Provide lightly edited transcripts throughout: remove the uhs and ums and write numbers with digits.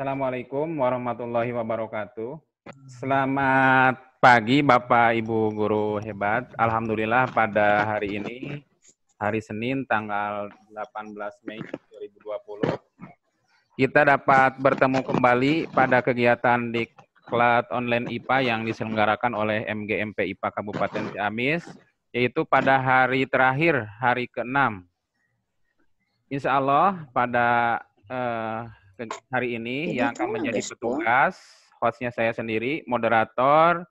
Assalamualaikum warahmatullahi wabarakatuh. Selamat pagi Bapak Ibu guru hebat. Alhamdulillah pada hari ini, hari Senin tanggal 18 Mei 2020, kita dapat bertemu kembali pada kegiatan Diklat Online IPA yang diselenggarakan oleh MGMP IPA Kabupaten Ciamis, yaitu pada hari terakhir, hari ke-6. Insya Allah pada hari ini yang akan menjadi petugas, hostnya saya sendiri, moderator,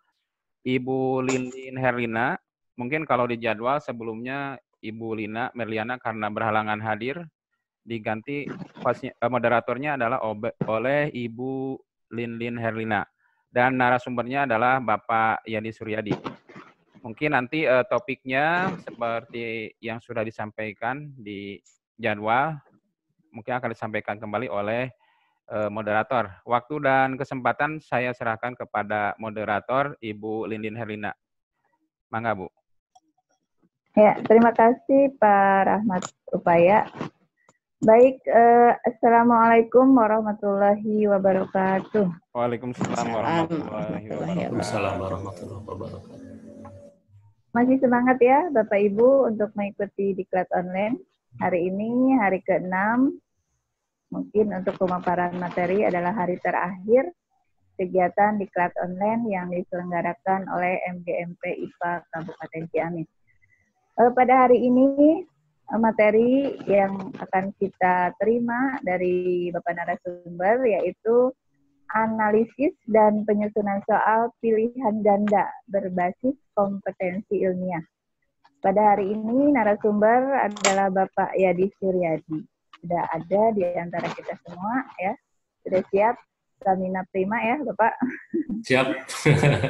Ibu Lindin Herlina. Mungkin kalau di jadwal sebelumnya Ibu Lina Merliana karena berhalangan hadir, diganti hostnya, moderatornya adalah oleh Ibu Lindin Herlina. Dan narasumbernya adalah Bapak Yadi Suryadi. Mungkin nanti topiknya seperti yang sudah disampaikan di jadwal, mungkin akan disampaikan kembali oleh moderator. Waktu dan kesempatan saya serahkan kepada moderator Ibu Lindin Herlina. Mangga, Bu. Ya, terima kasih Pak Rahmat Upaya. Baik, Assalamualaikum warahmatullahi wabarakatuh. Waalaikumsalam warahmatullahi wabarakatuh. Masih semangat ya Bapak Ibu untuk mengikuti Diklat Online. Hari ini hari ke-6. Mungkin untuk pemaparan materi adalah hari terakhir kegiatan Diklat Online yang diselenggarakan oleh MGMP IPA Kabupaten Ciamis. Pada hari ini materi yang akan kita terima dari Bapak narasumber yaitu analisis dan penyusunan soal pilihan ganda berbasis kompetensi ilmiah. Pada hari ini narasumber adalah Bapak Yadi Suryadi. Sudah ada di antara kita semua ya. Sudah siap stamina prima ya Bapak? Siap.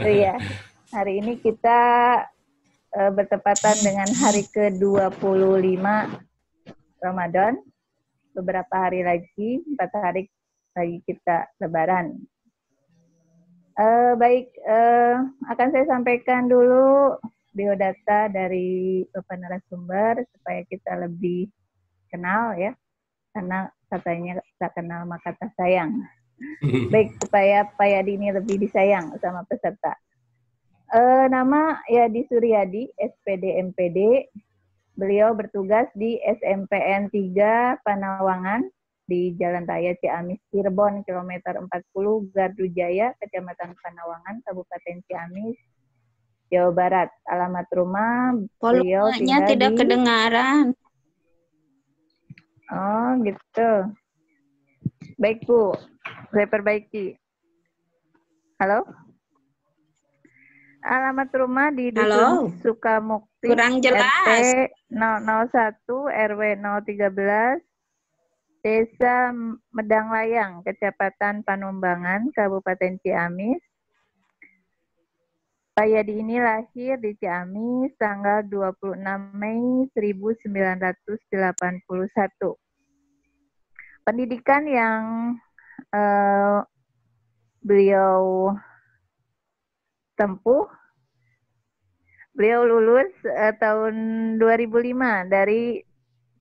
Iya. Hari ini kita bertepatan dengan hari ke-25 Ramadan. Beberapa hari lagi, 4 hari lagi kita lebaran. Akan saya sampaikan dulu biodata dari Bapak narasumber supaya kita lebih kenal ya. Karena katanya tak kenal maka tak sayang. Baik, supaya Pak Yadi ini lebih disayang sama peserta. Nama Yadi Suryadi, SPD MPD. Beliau bertugas di SMPN 3 Panawangan di Jalan Raya Ciamis Cirebon, kilometer 40, Gardu Jaya, Kecamatan Panawangan, Kabupaten Ciamis, Jawa Barat. Alamat rumah beliau tinggal tidak kedengaran. Oh, gitu. Baik, Bu. Saya perbaiki. Halo? Alamat rumah di Dusun Sukamukti, Kurang jelas. RT 001, RW 013, Desa Medang Layang, Kecamatan Panumbangan, Kabupaten Ciamis. Pak Yadi ini lahir di Ciamis tanggal 26 Mei 1981. Pendidikan yang beliau tempuh, beliau lulus tahun 2005 dari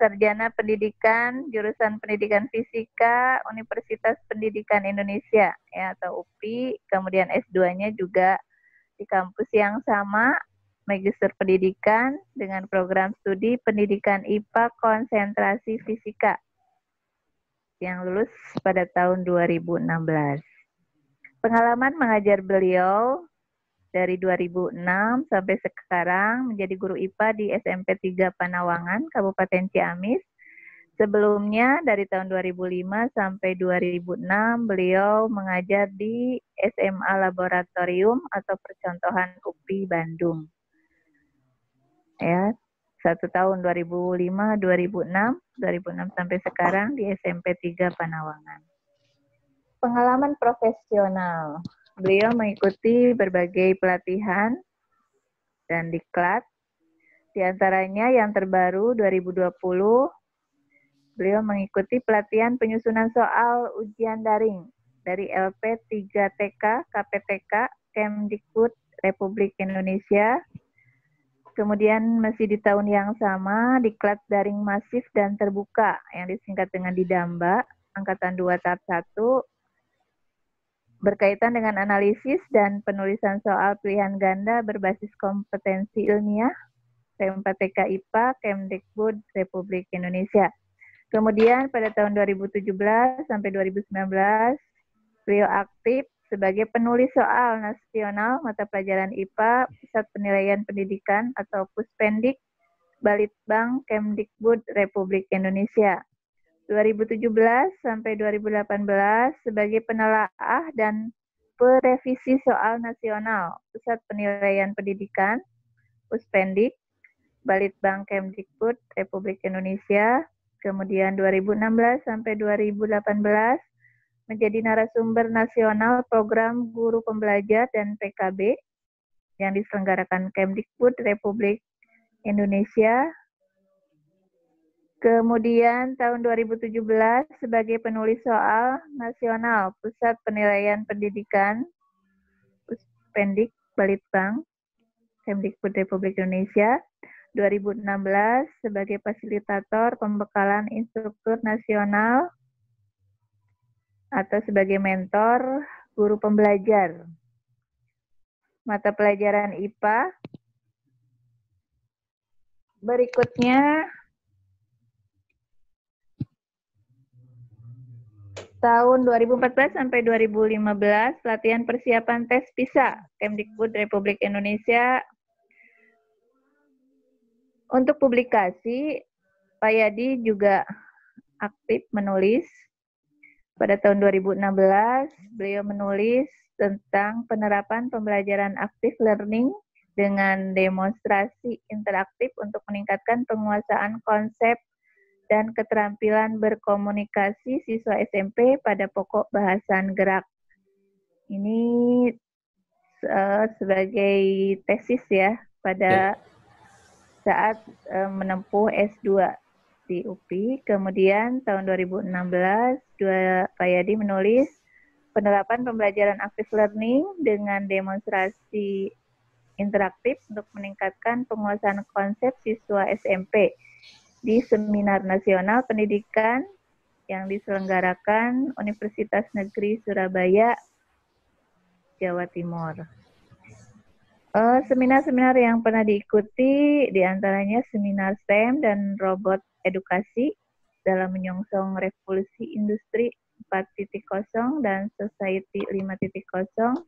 Sarjana Pendidikan jurusan Pendidikan Fisika Universitas Pendidikan Indonesia ya atau UPI, kemudian S2-nya juga di kampus yang sama, Magister Pendidikan dengan program studi Pendidikan IPA konsentrasi Fisika yang lulus pada tahun 2016. Pengalaman mengajar beliau dari 2006 sampai sekarang menjadi guru IPA di SMP 3 Panawangan, Kabupaten Ciamis. Sebelumnya dari tahun 2005 sampai 2006 beliau mengajar di SMA Laboratorium atau Percontohan UPI Bandung. Ya, 1 tahun 2005, 2006 sampai sekarang di SMP 3 Panawangan. Pengalaman profesional. Beliau mengikuti berbagai pelatihan dan diklat. Di antaranya yang terbaru 2020 beliau mengikuti pelatihan penyusunan soal ujian daring dari LP 3TK KPTK Kemdikbud Republik Indonesia. Kemudian masih di tahun yang sama, diklat daring masif dan terbuka yang disingkat dengan DIDAMBA, Angkatan 2 tahap 1, berkaitan dengan analisis dan penulisan soal pilihan ganda berbasis kompetensi ilmiah, P4TK IPA, Kemdikbud Republik Indonesia. Kemudian pada tahun 2017 sampai 2019, beliau aktif sebagai penulis soal nasional mata pelajaran IPA, Pusat Penilaian Pendidikan atau Puspendik, Balitbang Kemdikbud Republik Indonesia. 2017 sampai 2018 sebagai penelaah dan perevisi soal nasional Pusat Penilaian Pendidikan Puspendik Balitbang Kemdikbud Republik Indonesia. Kemudian 2016 sampai 2018 menjadi narasumber nasional program guru pembelajar dan PKB yang diselenggarakan Kemdikbud Republik Indonesia. Kemudian tahun 2017 sebagai penulis soal nasional Pusat Penilaian Pendidikan Puspendik Balitbang Kemdikbud Republik Indonesia. 2016 sebagai fasilitator pembekalan instruktur nasional atau sebagai mentor guru pembelajar mata pelajaran IPA. Berikutnya tahun 2014 sampai 2015 latihan persiapan tes PISA Kemdikbud Republik Indonesia. Untuk publikasi, Pak Yadi juga aktif menulis. Pada tahun 2016, beliau menulis tentang penerapan pembelajaran aktif learning dengan demonstrasi interaktif untuk meningkatkan penguasaan konsep dan keterampilan berkomunikasi siswa SMP pada pokok bahasan gerak. Ini sebagai tesis ya pada saat menempuh S2 di UPI. Kemudian tahun 2016 Pak Yadi menulis penerapan pembelajaran aktif learning dengan demonstrasi interaktif untuk meningkatkan penguasaan konsep siswa SMP di Seminar Nasional Pendidikan yang diselenggarakan Universitas Negeri Surabaya, Jawa Timur. Seminar-seminar yang pernah diikuti diantaranya seminar STEM dan robot edukasi dalam menyongsong revolusi industri 4.0 dan society 5.0.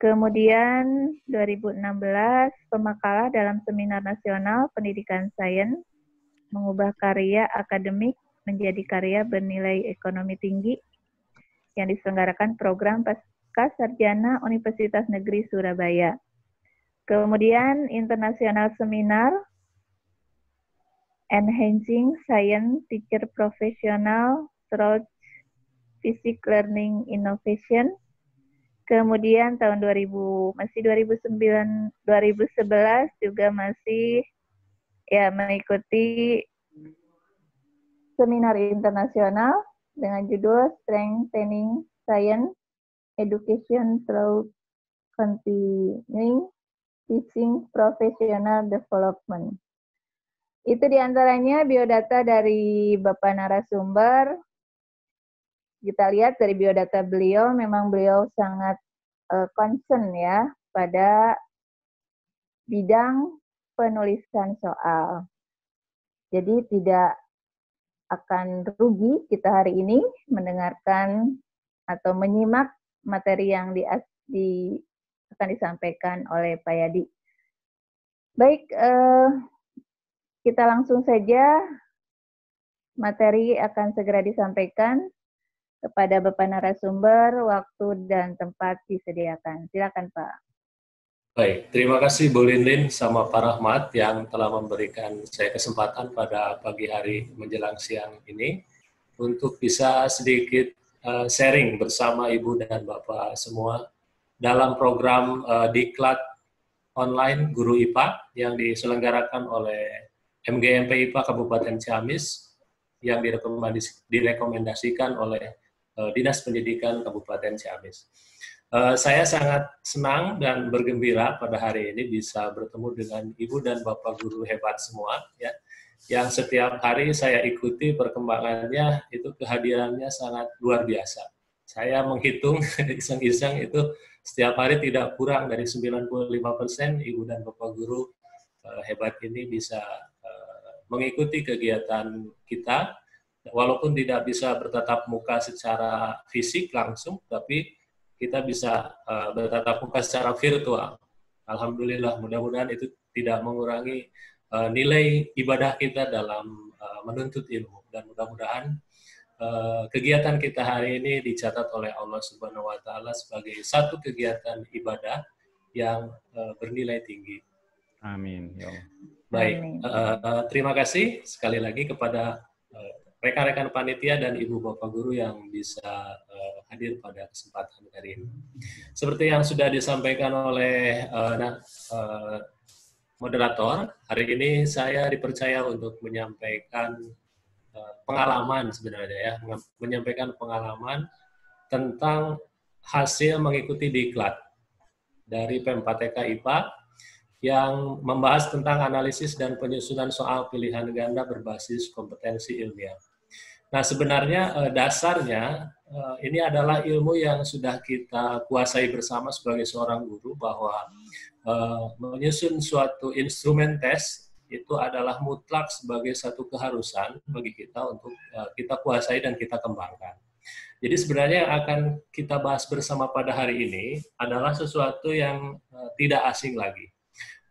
Kemudian 2016 pemakalah dalam seminar nasional pendidikan sains mengubah karya akademik menjadi karya bernilai ekonomi tinggi yang diselenggarakan program Pasca Sarjana Universitas Negeri Surabaya. Kemudian internasional seminar Enhancing Science Teacher Professional Through Physics Learning Innovation. Kemudian tahun 2011 juga masih mengikuti seminar internasional dengan judul Strengthening Science Education Through Continuing Teaching Professional Development. Itu diantaranya biodata dari Bapak narasumber. Kita lihat dari biodata beliau, memang beliau sangat concern ya pada bidang penulisan soal. Jadi tidak akan rugi kita hari ini mendengarkan atau menyimak materi yang akan disampaikan oleh Pak Yadi. Baik, kita langsung saja, materi akan segera disampaikan kepada Bapak narasumber, waktu dan tempat disediakan. Silakan Pak. Baik, terima kasih Bu Lindin sama Pak Rahmat yang telah memberikan saya kesempatan pada pagi hari menjelang siang ini untuk bisa sedikit sharing bersama Ibu dan Bapak semua dalam program Diklat Online Guru IPA yang diselenggarakan oleh MGMP IPA Kabupaten Ciamis yang direkomendasikan oleh Dinas Pendidikan Kabupaten Ciamis. Saya sangat senang dan bergembira pada hari ini bisa bertemu dengan Ibu dan Bapak guru hebat semua, ya, yang setiap hari saya ikuti perkembangannya, itu kehadirannya sangat luar biasa. Saya menghitung iseng-iseng itu setiap hari tidak kurang dari 95% Ibu dan Bapak Guru hebat ini bisa mengikuti kegiatan kita, walaupun tidak bisa bertatap muka secara fisik langsung, tapi kita bisa bertatap muka secara virtual. Alhamdulillah, mudah-mudahan itu tidak mengurangi nilai ibadah kita dalam menuntut ilmu, dan mudah-mudahan kegiatan kita hari ini dicatat oleh Allah Subhanahu wa taala sebagai satu kegiatan ibadah yang bernilai tinggi. Amin. Ya Allah. Baik, terima kasih sekali lagi kepada rekan-rekan panitia dan ibu bapak guru yang bisa hadir pada kesempatan hari ini. Seperti yang sudah disampaikan oleh moderator, hari ini saya dipercaya untuk menyampaikan pengalaman sebenarnya ya, menyampaikan pengalaman tentang hasil mengikuti diklat dari Pem4TK IPA yang membahas tentang analisis dan penyusunan soal pilihan ganda berbasis kompetensi ilmiah. Nah, sebenarnya dasarnya ini adalah ilmu yang sudah kita kuasai bersama sebagai seorang guru, bahwa menyusun suatu instrumen tes itu adalah mutlak sebagai satu keharusan bagi kita untuk kita kuasai dan kita kembangkan. Jadi sebenarnya yang akan kita bahas bersama pada hari ini adalah sesuatu yang tidak asing lagi.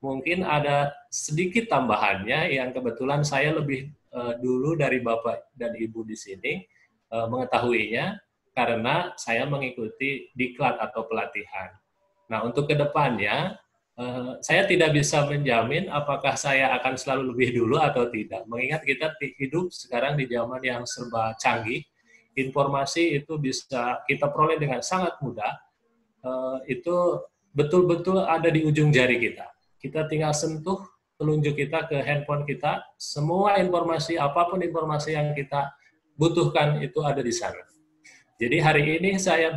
Mungkin ada sedikit tambahannya yang kebetulan saya lebih dulu dari Bapak dan Ibu di sini mengetahuinya karena saya mengikuti diklat atau pelatihan. Nah, untuk kedepannya saya tidak bisa menjamin apakah saya akan selalu lebih dulu atau tidak. Mengingat kita hidup sekarang di zaman yang serba canggih, informasi itu bisa kita peroleh dengan sangat mudah. Itu betul-betul ada di ujung jari kita. Kita tinggal sentuh telunjuk kita ke handphone kita, semua informasi, apapun informasi yang kita butuhkan itu ada di sana. Jadi hari ini saya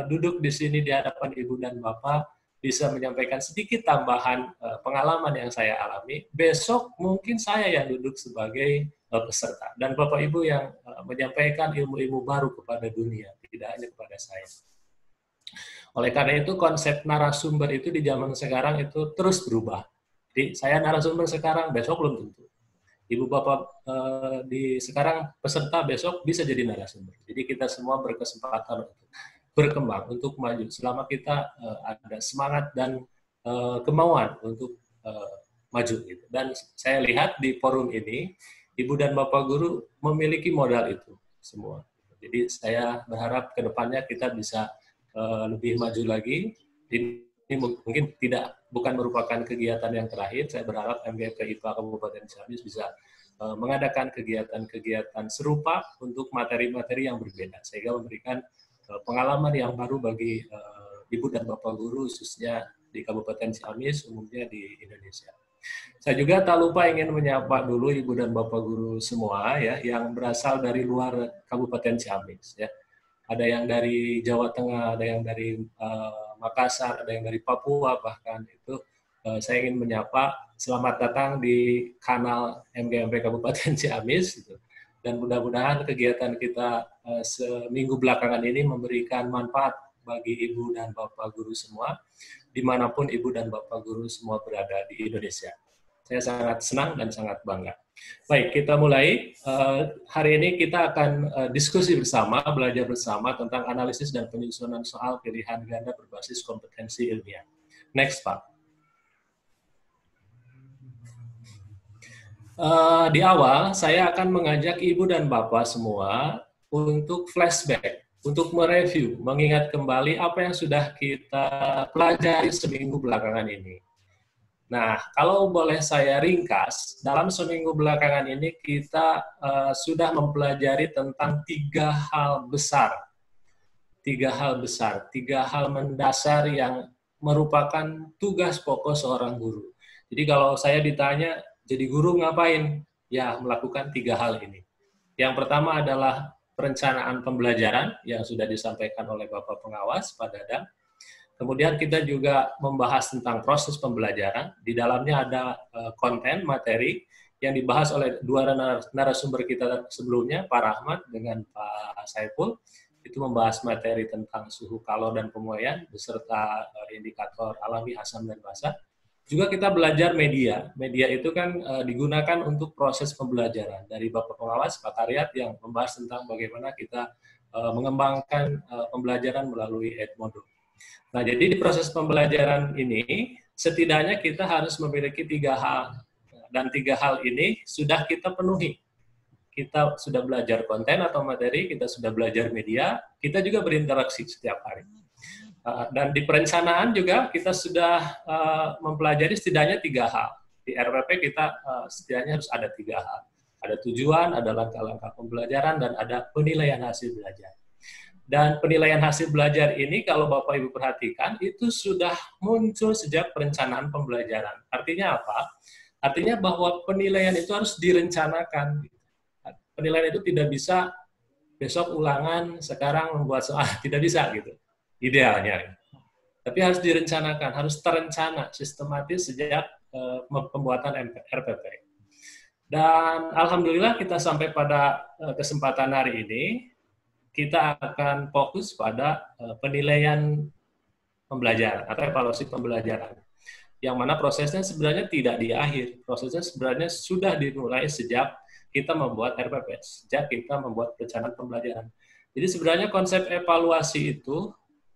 duduk di sini di hadapan Ibu dan Bapak, bisa menyampaikan sedikit tambahan pengalaman yang saya alami. Besok mungkin saya yang duduk sebagai peserta, dan Bapak Ibu yang menyampaikan ilmu-ilmu baru kepada dunia, tidak hanya kepada saya. Oleh karena itu, konsep narasumber itu di zaman sekarang itu terus berubah. Jadi saya narasumber sekarang, besok belum tentu. Ibu Bapak di sekarang peserta, besok bisa jadi narasumber. Jadi kita semua berkesempatan untuk berkembang, untuk maju, selama kita ada semangat dan kemauan untuk maju. Gitu. Dan saya lihat di forum ini, Ibu dan Bapak Guru memiliki modal itu semua. Jadi saya berharap ke depannya kita bisa lebih maju lagi. Ini mungkin bukan merupakan kegiatan yang terakhir. Saya berharap MGMP IPA Kabupaten Ciamis bisa mengadakan kegiatan-kegiatan serupa untuk materi-materi yang berbeda, sehingga memberikan pengalaman yang baru bagi Ibu dan Bapak Guru, khususnya di Kabupaten Ciamis, umumnya di Indonesia. Saya juga tak lupa ingin menyapa dulu Ibu dan Bapak Guru semua ya, yang berasal dari luar Kabupaten Ciamis ya. Ada yang dari Jawa Tengah, ada yang dari Makassar, ada yang dari Papua, bahkan itu saya ingin menyapa, selamat datang di kanal MGMP Kabupaten Ciamis gitu. Dan mudah-mudahan kegiatan kita seminggu belakangan ini memberikan manfaat bagi Ibu dan Bapak Guru semua, dimanapun Ibu dan Bapak Guru semua berada di Indonesia. Saya sangat senang dan sangat bangga. Baik, kita mulai. Hari ini kita akan diskusi bersama, belajar bersama tentang analisis dan penyusunan soal pilihan ganda berbasis kompetensi ilmiah. Next, Pak. Di awal, saya akan mengajak Ibu dan Bapak semua untuk flashback, untuk mereview, mengingat kembali apa yang sudah kita pelajari seminggu belakangan ini. Nah, kalau boleh saya ringkas, dalam seminggu belakangan ini kita sudah mempelajari tentang tiga hal besar, tiga hal mendasar yang merupakan tugas pokok seorang guru. Jadi kalau saya ditanya, jadi guru ngapain? Ya, melakukan tiga hal ini. Yang pertama adalah perencanaan pembelajaran yang sudah disampaikan oleh Bapak Pengawas, Pak Dadang. Kemudian kita juga membahas tentang proses pembelajaran. Di dalamnya ada konten, materi yang dibahas oleh dua narasumber kita sebelumnya, Pak Rahmat dengan Pak Saiful. itu membahas materi tentang suhu, kalor, dan pemuaian, beserta indikator alami, asam, dan basa. Juga kita belajar media. Media itu kan digunakan untuk proses pembelajaran. Dari Bapak Pengawas, Pak Karyat, yang membahas tentang bagaimana kita mengembangkan pembelajaran melalui Edmodo. Nah, jadi di proses pembelajaran ini, setidaknya kita harus memiliki 3 hal. Dan 3 hal ini sudah kita penuhi. Kita sudah belajar konten atau materi, kita sudah belajar media, kita juga berinteraksi setiap hari. Dan di perencanaan juga kita sudah mempelajari setidaknya 3 hal. Di RPP kita setidaknya harus ada 3 hal. Ada tujuan, ada langkah-langkah pembelajaran, dan ada penilaian hasil belajar. Dan penilaian hasil belajar ini kalau Bapak Ibu perhatikan, itu sudah muncul sejak perencanaan pembelajaran. Artinya apa? Artinya bahwa penilaian itu harus direncanakan. Penilaian itu tidak bisa besok ulangan, sekarang membuat soal, tidak bisa gitu, idealnya. Tapi harus direncanakan, harus terencana, sistematis sejak pembuatan RPP. Dan Alhamdulillah kita sampai pada kesempatan hari ini, kita akan fokus pada penilaian pembelajaran atau evaluasi pembelajaran. Yang mana prosesnya sebenarnya tidak di akhir, prosesnya sebenarnya sudah dimulai sejak kita membuat RPP, sejak kita membuat perencanaan pembelajaran. Jadi sebenarnya konsep evaluasi itu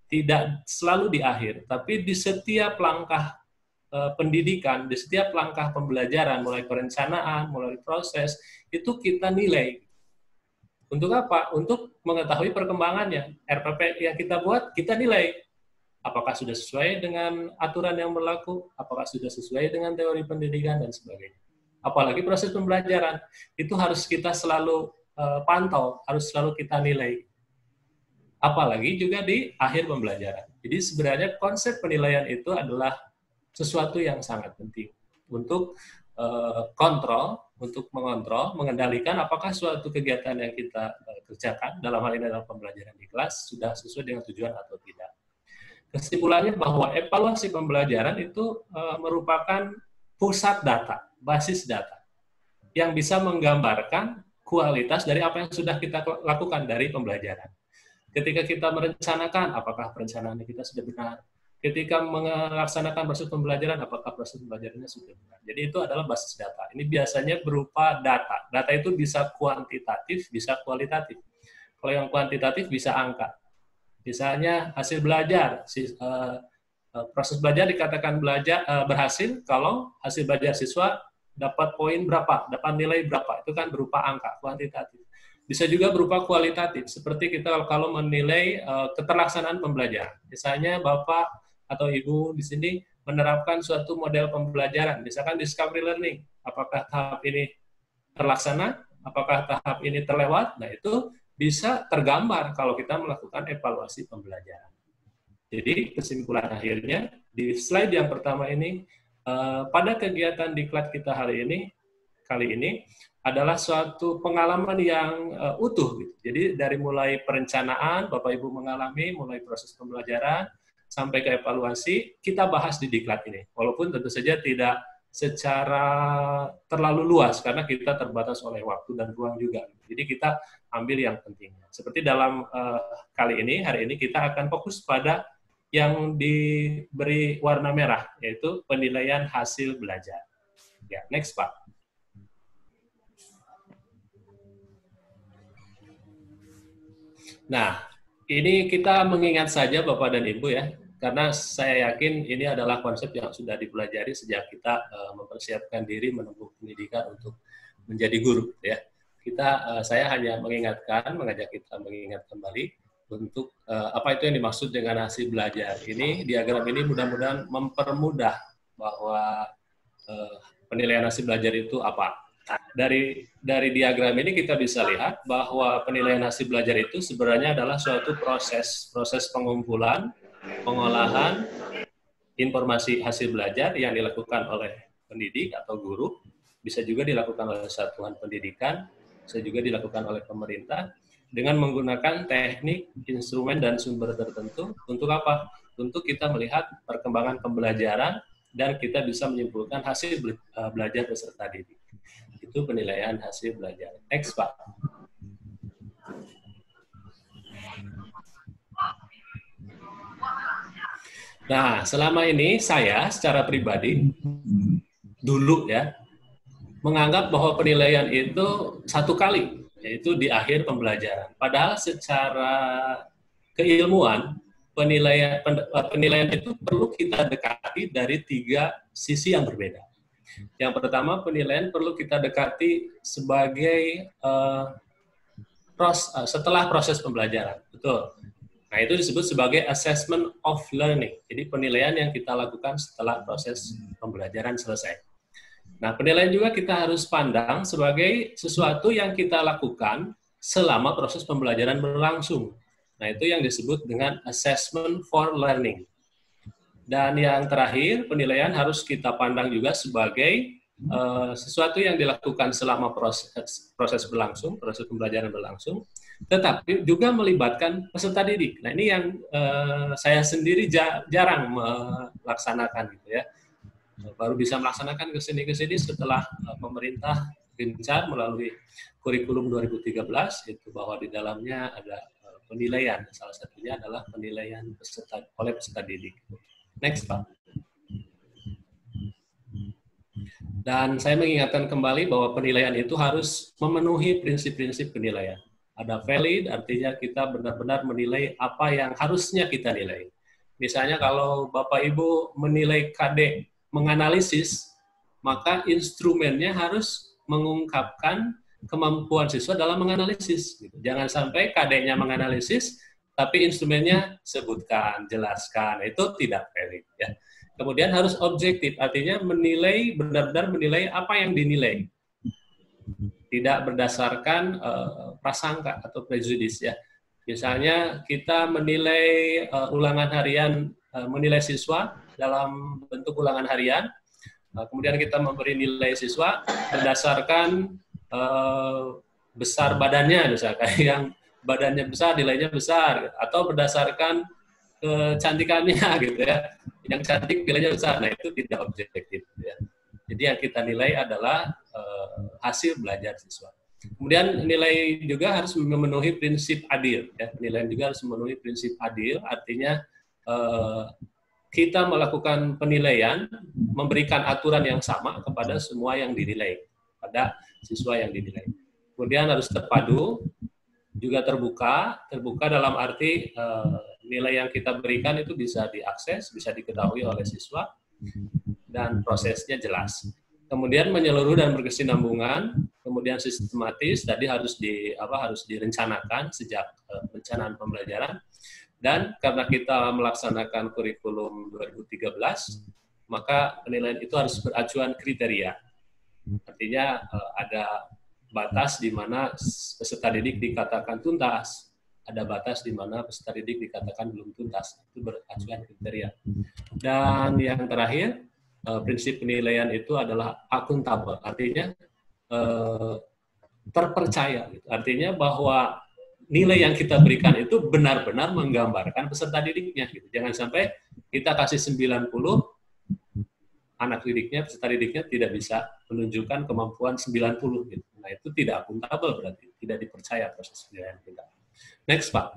tidak selalu di akhir, tapi di setiap langkah pendidikan, di setiap langkah pembelajaran, mulai perencanaan, mulai proses, itu kita nilai. Untuk apa? Untuk mengetahui perkembangannya. RPP yang kita buat, kita nilai. Apakah sudah sesuai dengan aturan yang berlaku, apakah sudah sesuai dengan teori pendidikan, dan sebagainya. Apalagi proses pembelajaran, itu harus kita selalu pantau, harus selalu kita nilai. Apalagi juga di akhir pembelajaran. Jadi sebenarnya konsep penilaian itu adalah sesuatu yang sangat penting untuk kontrol, untuk mengontrol, mengendalikan apakah suatu kegiatan yang kita kerjakan, dalam hal ini adalah pembelajaran di kelas, sudah sesuai dengan tujuan atau tidak. Kesimpulannya bahwa evaluasi pembelajaran itu merupakan pusat data, basis data, yang bisa menggambarkan kualitas dari apa yang sudah kita lakukan dari pembelajaran. Ketika kita merencanakan, apakah perencanaan kita sudah benar? Ketika melaksanakan proses pembelajaran, apakah proses pembelajarannya sudah benar? Jadi itu adalah basis data. Ini biasanya berupa data. Data itu bisa kuantitatif, bisa kualitatif. Kalau yang kuantitatif bisa angka. Misalnya hasil belajar, proses belajar dikatakan berhasil kalau hasil belajar siswa dapat poin berapa, dapat nilai berapa. Itu kan berupa angka, kuantitatif. Bisa juga berupa kualitatif, seperti kita kalau menilai keterlaksanaan pembelajaran. Misalnya Bapak atau Ibu di sini menerapkan suatu model pembelajaran, misalkan discovery learning. Apakah tahap ini terlaksana, apakah tahap ini terlewat? Nah, itu bisa tergambar kalau kita melakukan evaluasi pembelajaran. Jadi kesimpulan akhirnya di slide yang pertama ini, pada kegiatan diklat kita kali ini adalah suatu pengalaman yang utuh. Gitu. Jadi dari mulai perencanaan, Bapak Ibu mengalami, mulai proses pembelajaran, sampai ke evaluasi, kita bahas di diklat ini. Walaupun tentu saja tidak secara terlalu luas, karena kita terbatas oleh waktu dan ruang juga. Jadi kita ambil yang pentingnya. Seperti dalam hari ini kita akan fokus pada yang diberi warna merah, yaitu penilaian hasil belajar. Ya, next Pak. Nah, ini kita mengingat saja Bapak dan Ibu ya, karena saya yakin ini adalah konsep yang sudah dipelajari sejak kita mempersiapkan diri menempuh pendidikan untuk menjadi guru ya. Saya hanya mengajak kita mengingat kembali untuk apa itu yang dimaksud dengan hasil belajar. Ini diagram ini mudah-mudahan mempermudah bahwa penilaian hasil belajar itu apa. Dari diagram ini kita bisa lihat bahwa penilaian hasil belajar itu sebenarnya adalah suatu proses pengumpulan, pengolahan informasi hasil belajar yang dilakukan oleh pendidik atau guru, bisa juga dilakukan oleh satuan pendidikan, bisa juga dilakukan oleh pemerintah, dengan menggunakan teknik, instrumen, dan sumber tertentu. Untuk apa? Untuk kita melihat perkembangan pembelajaran dan kita bisa menyimpulkan hasil belajar peserta didik. Itu penilaian hasil belajar. Next, Pak. Nah, selama ini saya secara pribadi dulu ya menganggap bahwa penilaian itu satu kali, yaitu di akhir pembelajaran. Padahal secara keilmuan penilaian itu perlu kita dekati dari 3 sisi yang berbeda. Yang pertama, penilaian perlu kita dekati sebagai setelah proses pembelajaran, betul. Nah, itu disebut sebagai assessment of learning. Jadi penilaian yang kita lakukan setelah proses pembelajaran selesai. Nah, penilaian juga kita harus pandang sebagai sesuatu yang kita lakukan selama proses pembelajaran berlangsung. Nah, itu yang disebut dengan assessment for learning. Dan yang terakhir, penilaian harus kita pandang juga sebagai sesuatu yang dilakukan selama proses berlangsung, proses pembelajaran berlangsung, tetapi juga melibatkan peserta didik. Nah, ini yang saya sendiri jarang melaksanakan gitu ya. Baru bisa melaksanakan ke sini setelah pemerintah gencar melalui kurikulum 2013 itu bahwa di dalamnya ada penilaian. Salah satunya adalah penilaian oleh peserta didik. Next, Pak. Dan saya mengingatkan kembali bahwa penilaian itu harus memenuhi prinsip-prinsip penilaian. Ada valid, artinya kita benar-benar menilai apa yang harusnya kita nilai. Misalnya kalau Bapak Ibu menilai KD menganalisis, maka instrumennya harus mengungkapkan kemampuan siswa dalam menganalisis. Jangan sampai KD-nya menganalisis, tapi instrumennya sebutkan, jelaskan. Itu tidak valid. Ya. Kemudian harus objektif, artinya menilai, benar-benar menilai apa yang dinilai. Tidak berdasarkan prasangka atau prejudis ya. Misalnya kita menilai ulangan harian, menilai siswa dalam bentuk ulangan harian, kemudian kita memberi nilai siswa berdasarkan besar badannya, misalkan yang badannya besar nilainya besar, atau berdasarkan kecantikannya gitu ya. Yang cantik nilainya besar, nah itu tidak objektif ya. Jadi yang kita nilai adalah hasil belajar siswa. Kemudian nilai juga harus memenuhi prinsip adil. Ya. Penilaian juga harus memenuhi prinsip adil, artinya kita melakukan penilaian, memberikan aturan yang sama kepada semua yang dinilai, pada siswa yang dinilai. Kemudian harus terpadu, juga terbuka dalam arti nilai yang kita berikan itu bisa diakses, bisa diketahui oleh siswa, dan prosesnya jelas. Kemudian menyeluruh dan berkesinambungan, kemudian sistematis, tadi harus direncanakan sejak perencanaan pembelajaran, dan karena kita melaksanakan kurikulum 2013, maka penilaian itu harus beracuan kriteria. Artinya ada batas di mana peserta didik dikatakan tuntas, ada batas di mana peserta didik dikatakan belum tuntas. Itu beracuan kriteria. Dan yang terakhir, prinsip penilaian itu adalah akuntabel, artinya terpercaya. Artinya bahwa nilai yang kita berikan itu benar-benar menggambarkan peserta didiknya. Jangan sampai kita kasih 90, anak didiknya, peserta didiknya tidak bisa menunjukkan kemampuan 90. Gitu. Nah, itu tidak akuntabel berarti, tidak dipercaya proses penilaian kita. Next, Pak.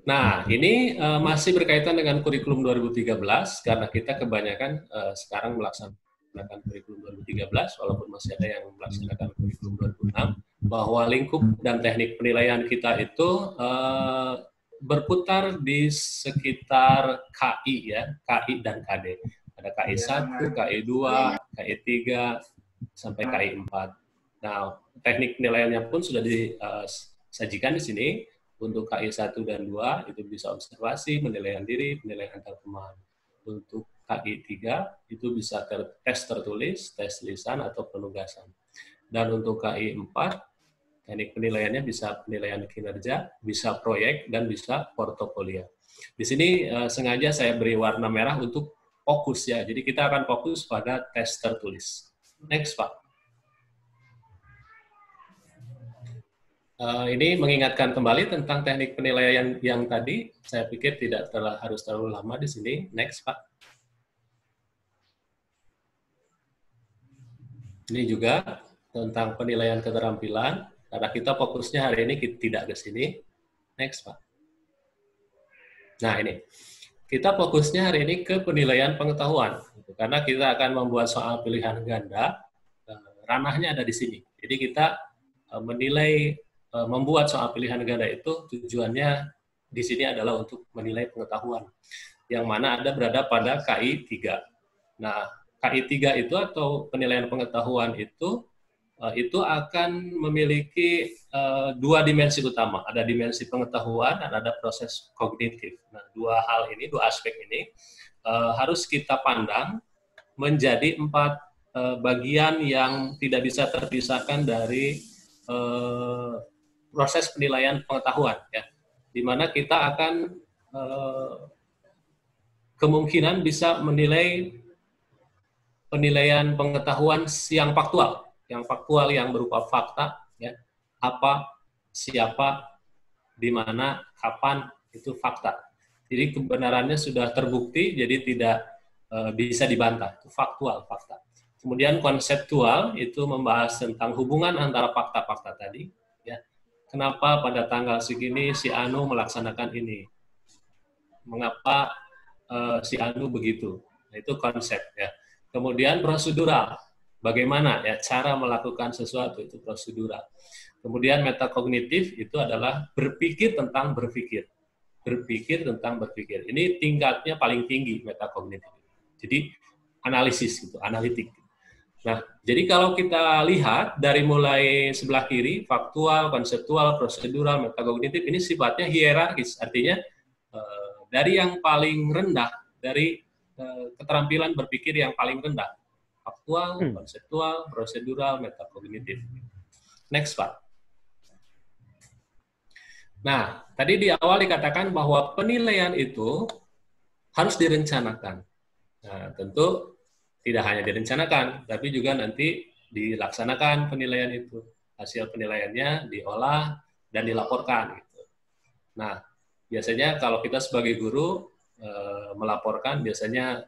Nah, ini masih berkaitan dengan kurikulum 2013, karena kita kebanyakan sekarang melaksanakan kurikulum 2013, walaupun masih ada yang melaksanakan kurikulum 2006, bahwa lingkup dan teknik penilaian kita itu berputar di sekitar KI ya, KI dan KD. Ada KI 1, KI 2, KI 3, sampai KI 4. Nah, teknik penilaiannya pun sudah disajikan di sini. Untuk KI 1 dan 2 itu bisa observasi, penilaian diri, penilaian antar teman. Untuk KI 3 itu bisa tes tertulis, tes lisan, atau penugasan. Dan untuk KI 4, teknik penilaiannya bisa penilaian kinerja, bisa proyek, dan bisa portofolio. Di sini sengaja saya beri warna merah untuk fokus ya. Jadi kita akan fokus pada tes tertulis. Next, Pak. Ini mengingatkan kembali tentang teknik penilaian yang tadi. Saya pikir tidak harus terlalu lama di sini. Next, Pak. Ini juga tentang penilaian keterampilan. Karena kita fokusnya hari ini tidak ke sini. Next, Pak. Nah ini, kita fokusnya hari ini ke penilaian pengetahuan, karena kita akan membuat soal pilihan ganda, ranahnya ada di sini. Jadi kita menilai, membuat soal pilihan ganda itu tujuannya di sini adalah untuk menilai pengetahuan, yang mana berada pada KI 3. Nah, KI 3 itu atau penilaian pengetahuan itu akan memiliki dua dimensi utama. Ada dimensi pengetahuan dan ada proses kognitif. Nah, dua hal ini, dua aspek ini harus kita pandang menjadi 4 bagian yang tidak bisa terpisahkan dari proses penilaian pengetahuan, ya, di mana kita akan kemungkinan bisa menilai penilaian pengetahuan yang faktual, yang berupa fakta, ya, apa, siapa, di mana, kapan, itu fakta. Jadi kebenarannya sudah terbukti, jadi tidak bisa dibantah, itu faktual, fakta. Kemudian konseptual itu membahas tentang hubungan antara fakta-fakta tadi, ya. Kenapa pada tanggal segini si Anu melaksanakan ini? Mengapa si Anu begitu? Nah, itu konsep, ya. Kemudian prosedural, bagaimana ya cara melakukan sesuatu, itu prosedural. Kemudian metakognitif itu adalah berpikir tentang berpikir. Berpikir tentang berpikir. Ini tingkatnya paling tinggi metakognitif. Jadi analisis gitu, analitik. Nah, jadi kalau kita lihat dari mulai sebelah kiri, faktual, konseptual, prosedural, metakognitif, ini sifatnya hierarkis. Artinya dari yang paling rendah, dari keterampilan berpikir yang paling rendah. Faktual, konseptual, prosedural, metakognitif. Next, Pak. Nah, tadi di awal dikatakan bahwa penilaian itu harus direncanakan. Nah, tentu tidak hanya direncanakan, tapi juga nanti dilaksanakan penilaian itu. Hasil penilaiannya diolah dan dilaporkan. Gitu. Nah, biasanya kalau kita sebagai guru melaporkan biasanya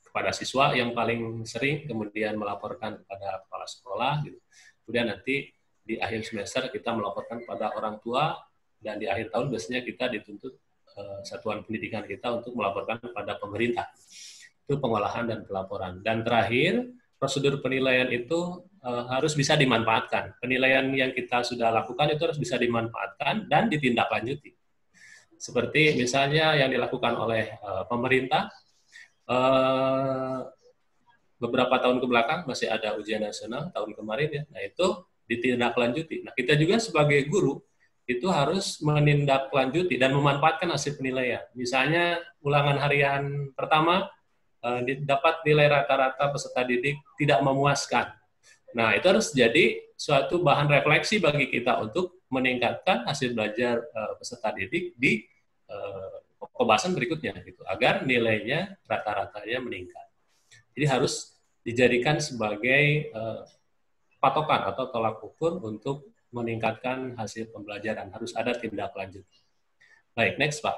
kepada siswa yang paling sering, kemudian melaporkan kepada kepala sekolah, gitu. Kemudian nanti di akhir semester kita melaporkan kepada orang tua, dan di akhir tahun biasanya kita dituntut satuan pendidikan kita untuk melaporkan kepada pemerintah. Itu pengolahan dan pelaporan. Dan terakhir, prosedur penilaian itu harus bisa dimanfaatkan. Penilaian yang kita sudah lakukan itu harus bisa dimanfaatkan dan ditindaklanjuti. Seperti misalnya yang dilakukan oleh pemerintah, beberapa tahun ke belakang masih ada ujian nasional tahun kemarin, ya. Nah, itu ditindaklanjuti. Nah, kita juga sebagai guru itu harus menindaklanjuti dan memanfaatkan hasil penilaian. Misalnya ulangan harian pertama dapat nilai rata-rata peserta didik tidak memuaskan. Nah, itu harus jadi suatu bahan refleksi bagi kita untuk meningkatkan hasil belajar peserta didik di pembahasan berikutnya, gitu, agar nilainya rata-ratanya meningkat. Jadi harus dijadikan sebagai patokan atau tolak ukur untuk meningkatkan hasil pembelajaran. Harus ada tindak lanjut. Baik, next, Pak.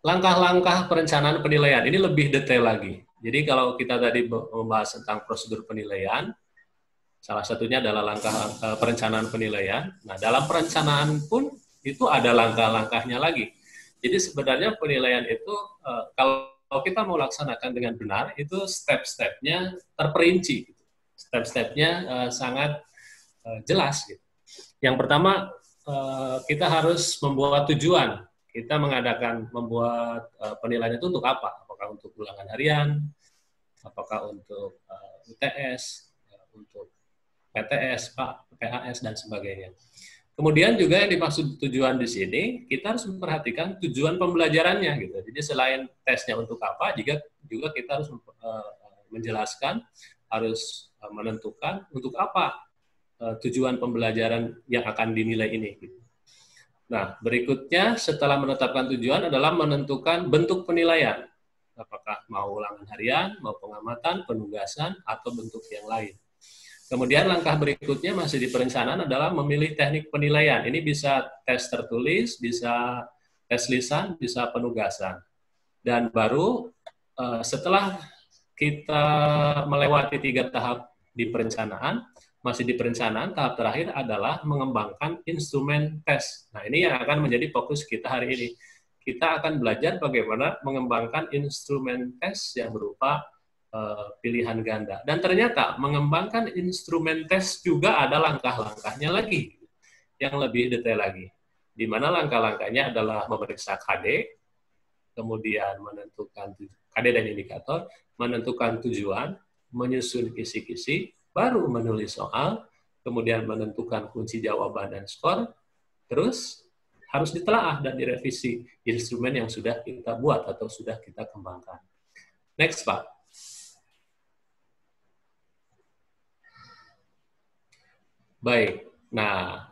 Langkah-langkah perencanaan penilaian ini lebih detail lagi. Jadi kalau kita tadi membahas tentang prosedur penilaian, salah satunya adalah langkah perencanaan penilaian. Nah, dalam perencanaan pun itu ada langkah-langkahnya lagi. Jadi sebenarnya penilaian itu kalau kita mau laksanakan dengan benar, itu step-stepnya terperinci. Step-stepnya sangat jelas. Gitu. Yang pertama, kita harus membuat tujuan. Kita membuat penilaian itu untuk apa? Apakah untuk ulangan harian, apakah untuk UTS, untuk PTS, PAS, dan sebagainya. Kemudian juga yang dimaksud tujuan di sini, kita harus memperhatikan tujuan pembelajarannya, gitu. Jadi selain tesnya untuk apa, juga kita harus menjelaskan, harus menentukan untuk apa tujuan pembelajaran yang akan dinilai ini. Gitu. Nah, berikutnya setelah menetapkan tujuan adalah menentukan bentuk penilaian. Apakah mau ulangan harian, mau pengamatan, penugasan, atau bentuk yang lain. Kemudian langkah berikutnya masih di perencanaan adalah memilih teknik penilaian. Ini bisa tes tertulis, bisa tes lisan, bisa penugasan. Dan baru setelah kita melewati 3 tahap di perencanaan, masih di perencanaan, tahap terakhir adalah mengembangkan instrumen tes. Nah, ini yang akan menjadi fokus kita hari ini. Kita akan belajar bagaimana mengembangkan instrumen tes yang berupa pilihan ganda. Dan ternyata mengembangkan instrumen tes juga ada langkah-langkahnya lagi, yang lebih detail lagi. Di mana langkah-langkahnya adalah memeriksa KD, kemudian menentukan KD dan indikator, menentukan tujuan, menyusun kisi-kisi, baru menulis soal, kemudian menentukan kunci jawaban dan skor, terus harus ditelaah dan direvisi instrumen yang sudah kita buat atau sudah kita kembangkan. Next, Pak. Baik, nah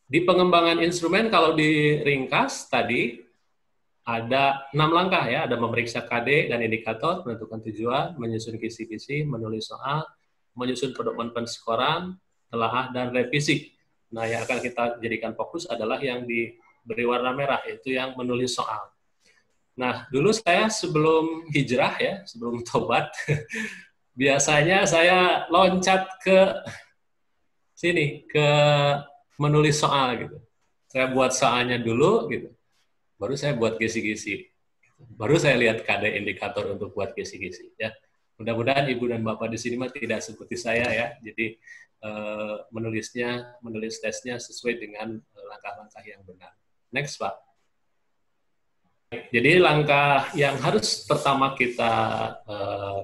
di pengembangan instrumen kalau diringkas tadi ada 6 langkah ya, ada memeriksa KD dan indikator, menentukan tujuan, menyusun kisi-kisi, menulis soal, menyusun pedoman penskoran, telaah dan revisi. Nah, yang akan kita jadikan fokus adalah yang diberi warna merah, yaitu yang menulis soal. Nah, dulu saya sebelum hijrah ya, sebelum tobat, biasanya saya loncat ke sini, ke menulis soal gitu. Saya buat soalnya dulu gitu, baru saya buat kisi-kisi. Baru saya lihat KD indikator untuk buat kisi-kisi ya. Mudah-mudahan Ibu dan Bapak di sini mah tidak seperti saya ya. Jadi menulis tesnya sesuai dengan langkah-langkah yang benar. Next, Pak. Jadi langkah yang harus pertama kita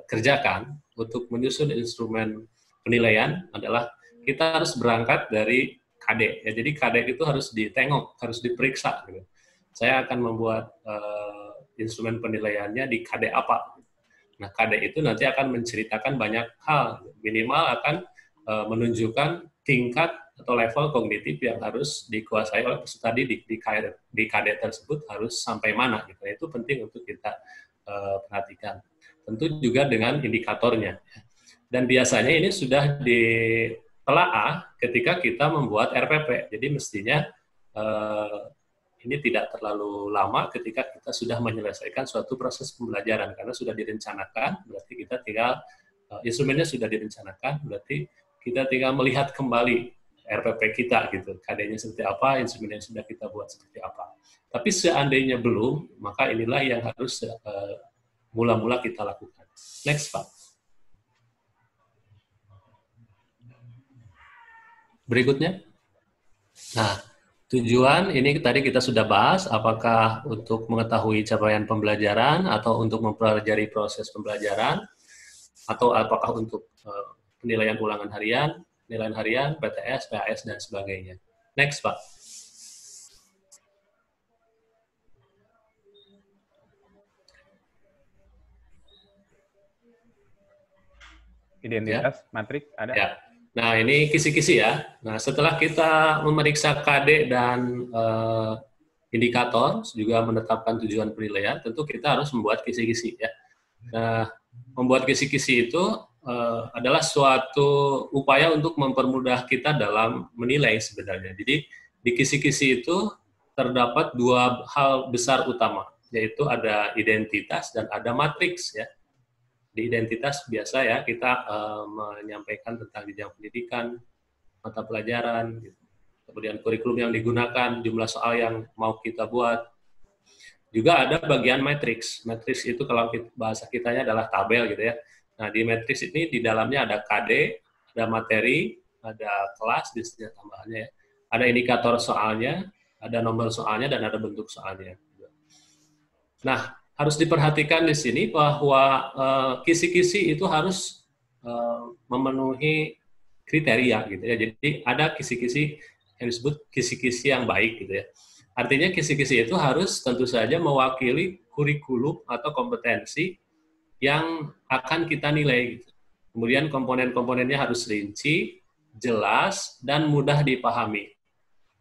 kerjakan untuk menyusun instrumen penilaian adalah kita harus berangkat dari KD. Ya, jadi KD itu harus ditengok, harus diperiksa. Gitu. Saya akan membuat instrumen penilaiannya di KD apa. Nah, KD itu nanti akan menceritakan banyak hal. Minimal akan menunjukkan tingkat atau level kognitif yang harus dikuasai oleh peserta didik di KD tersebut harus sampai mana. Gitu. Itu penting untuk kita perhatikan. Tentu juga dengan indikatornya. Dan biasanya ini sudah ditelaah ketika kita membuat RPP. Jadi mestinya ini tidak terlalu lama ketika kita sudah menyelesaikan suatu proses pembelajaran karena sudah direncanakan, berarti kita tinggal instrumennya sudah direncanakan, berarti kita tinggal melihat kembali RPP kita gitu, KD-nya seperti apa, instrumennya sudah kita buat seperti apa. Tapi seandainya belum, maka inilah yang harus mula-mula kita lakukan. Next, Pak. Berikutnya. Nah, tujuan ini tadi kita sudah bahas, apakah untuk mengetahui capaian pembelajaran atau untuk mempelajari proses pembelajaran, atau apakah untuk penilaian ulangan harian, penilaian harian, PTS, PAS, dan sebagainya. Next, Pak. Identitas, ya. Matrik, ada? Ya. Nah, ini kisi-kisi ya. Nah, setelah kita memeriksa KD dan indikator, juga menetapkan tujuan penilaian, tentu kita harus membuat kisi-kisi ya. Nah, membuat kisi-kisi itu adalah suatu upaya untuk mempermudah kita dalam menilai sebenarnya. Jadi, di kisi-kisi itu terdapat 2 hal besar utama, yaitu ada identitas dan ada matriks ya. Di identitas biasa ya kita menyampaikan tentang jenjang pendidikan, mata pelajaran, gitu. Kemudian kurikulum yang digunakan, jumlah soal yang mau kita buat. Juga ada bagian matriks. Matriks itu kalau bahasa kitanya adalah tabel gitu ya. Nah di matriks ini di dalamnya ada KD, ada materi, ada kelas di sini tambahannya ya. Ada indikator soalnya, ada nomor soalnya dan ada bentuk soalnya. Nah harus diperhatikan di sini bahwa kisi-kisi itu harus memenuhi kriteria gitu ya. Jadi ada kisi-kisi yang disebut kisi-kisi yang baik gitu ya. Artinya kisi-kisi itu harus tentu saja mewakili kurikulum atau kompetensi yang akan kita nilai gitu. Kemudian komponen-komponennya harus rinci, jelas dan mudah dipahami.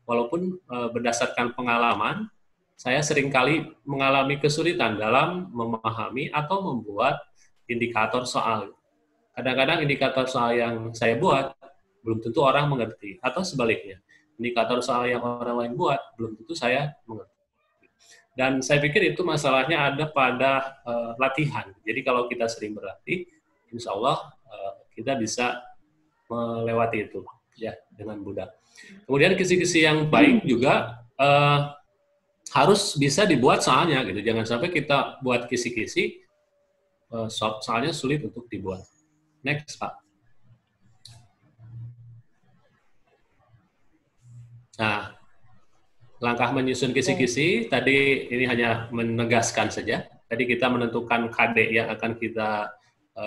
Walaupun berdasarkan pengalaman saya seringkali mengalami kesulitan dalam memahami atau membuat indikator soal. Kadang-kadang indikator soal yang saya buat belum tentu orang mengerti, atau sebaliknya. Indikator soal yang orang lain buat belum tentu saya mengerti. Dan saya pikir itu masalahnya ada pada latihan. Jadi kalau kita sering berlatih, insya Allah kita bisa melewati itu ya dengan mudah. Kemudian kisi-kisi yang baik juga harus bisa dibuat soalnya gitu. Jangan sampai kita buat kisi-kisi soalnya sulit untuk dibuat. Next, Pak. Nah, langkah menyusun kisi-kisi tadi ini hanya menegaskan saja. Tadi kita menentukan KD yang akan kita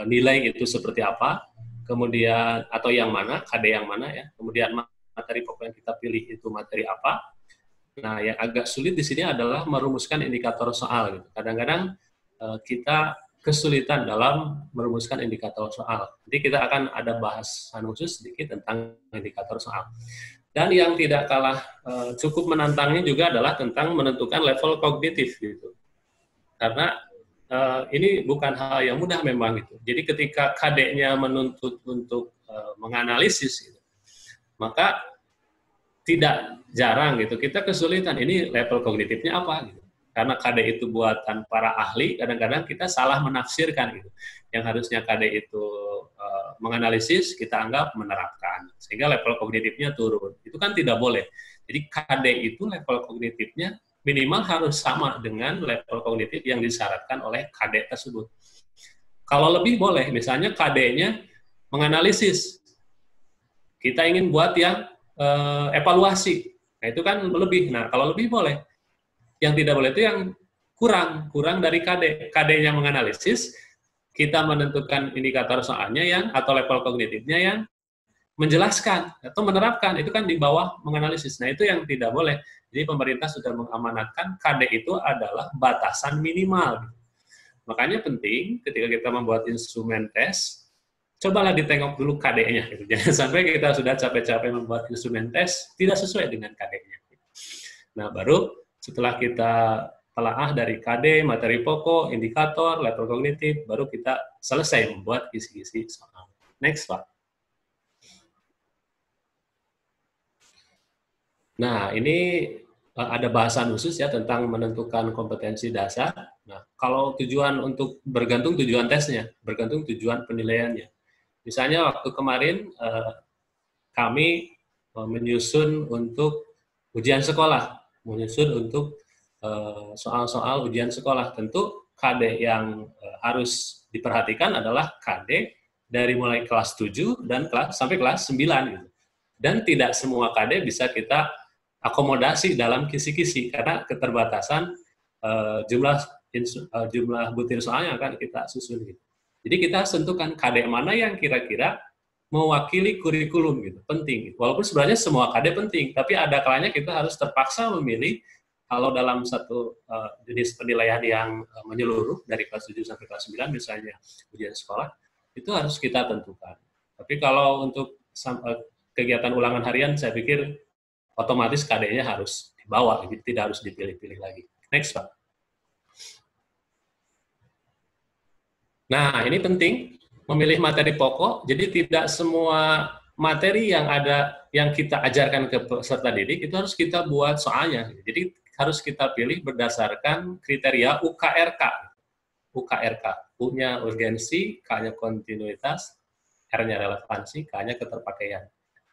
nilai itu seperti apa, kemudian atau yang mana, KD yang mana ya. Kemudian materi pokok yang kita pilih itu materi apa. Nah, yang agak sulit di sini adalah merumuskan indikator soal gitu. Kadang-kadang kita kesulitan dalam merumuskan indikator soal. Jadi kita akan ada bahasan khusus sedikit tentang indikator soal. Dan yang tidak kalah cukup menantangnya juga adalah tentang menentukan level kognitif gitu. Karena ini bukan hal yang mudah memang gitu. Jadi ketika KD-nya menuntut untuk menganalisis gitu, maka tidak jarang gitu kita kesulitan ini level kognitifnya apa gitu. Karena KD itu buatan para ahli, kadang-kadang kita salah menafsirkan gitu. Yang harusnya KD itu menganalisis, kita anggap menerapkan. Sehingga level kognitifnya turun. Itu kan tidak boleh. Jadi KD itu level kognitifnya minimal harus sama dengan level kognitif yang disyaratkan oleh KD tersebut. Kalau lebih boleh, misalnya KD-nya menganalisis. Kita ingin buat yang evaluasi. Nah, itu kan lebih. Nah, kalau lebih boleh. Yang tidak boleh itu yang kurang dari KD. KD-nya menganalisis, kita menentukan indikator soalnya yang atau level kognitifnya yang menjelaskan atau menerapkan, itu kan di bawah menganalisis. Nah, itu yang tidak boleh. Jadi pemerintah sudah mengamanatkan KD itu adalah batasan minimal. Makanya penting ketika kita membuat instrumen tes, cobalah ditengok dulu KD-nya. Gitu. Jangan sampai kita sudah capek-capek membuat instrumen tes, tidak sesuai dengan KD-nya. Nah, baru setelah kita telaah dari KD, materi pokok, indikator, level kognitif, baru kita selesai membuat kisi-kisi soal. Next, Pak. Nah, ini ada bahasan khusus ya tentang menentukan kompetensi dasar. Nah, kalau tujuan untuk bergantung tujuan tesnya, bergantung tujuan penilaiannya. Misalnya waktu kemarin kami menyusun untuk ujian sekolah, menyusun untuk soal-soal ujian sekolah. Tentu KD yang harus diperhatikan adalah KD dari mulai kelas 7 dan sampai kelas 9 gitu. Dan tidak semua KD bisa kita akomodasi dalam kisi-kisi karena keterbatasan jumlah butir soal yang akan kita susun gitu. Jadi kita tentukan KD mana yang kira-kira mewakili kurikulum gitu, penting. Walaupun sebenarnya semua KD penting, tapi ada kalanya kita harus terpaksa memilih kalau dalam satu jenis penilaian yang menyeluruh dari kelas 7 sampai kelas 9 misalnya ujian sekolah, itu harus kita tentukan. Tapi kalau untuk kegiatan ulangan harian saya pikir otomatis KD-nya harus dibawa, gitu, tidak harus dipilih-pilih lagi. Next, Pak. Nah, ini penting memilih materi pokok, jadi tidak semua materi yang ada yang kita ajarkan ke peserta didik itu harus kita buat soalnya. Jadi harus kita pilih berdasarkan kriteria UKRK. UKRK, U-nya urgensi, K-nya kontinuitas, R-nya relevansi, K-nya keterpakaian.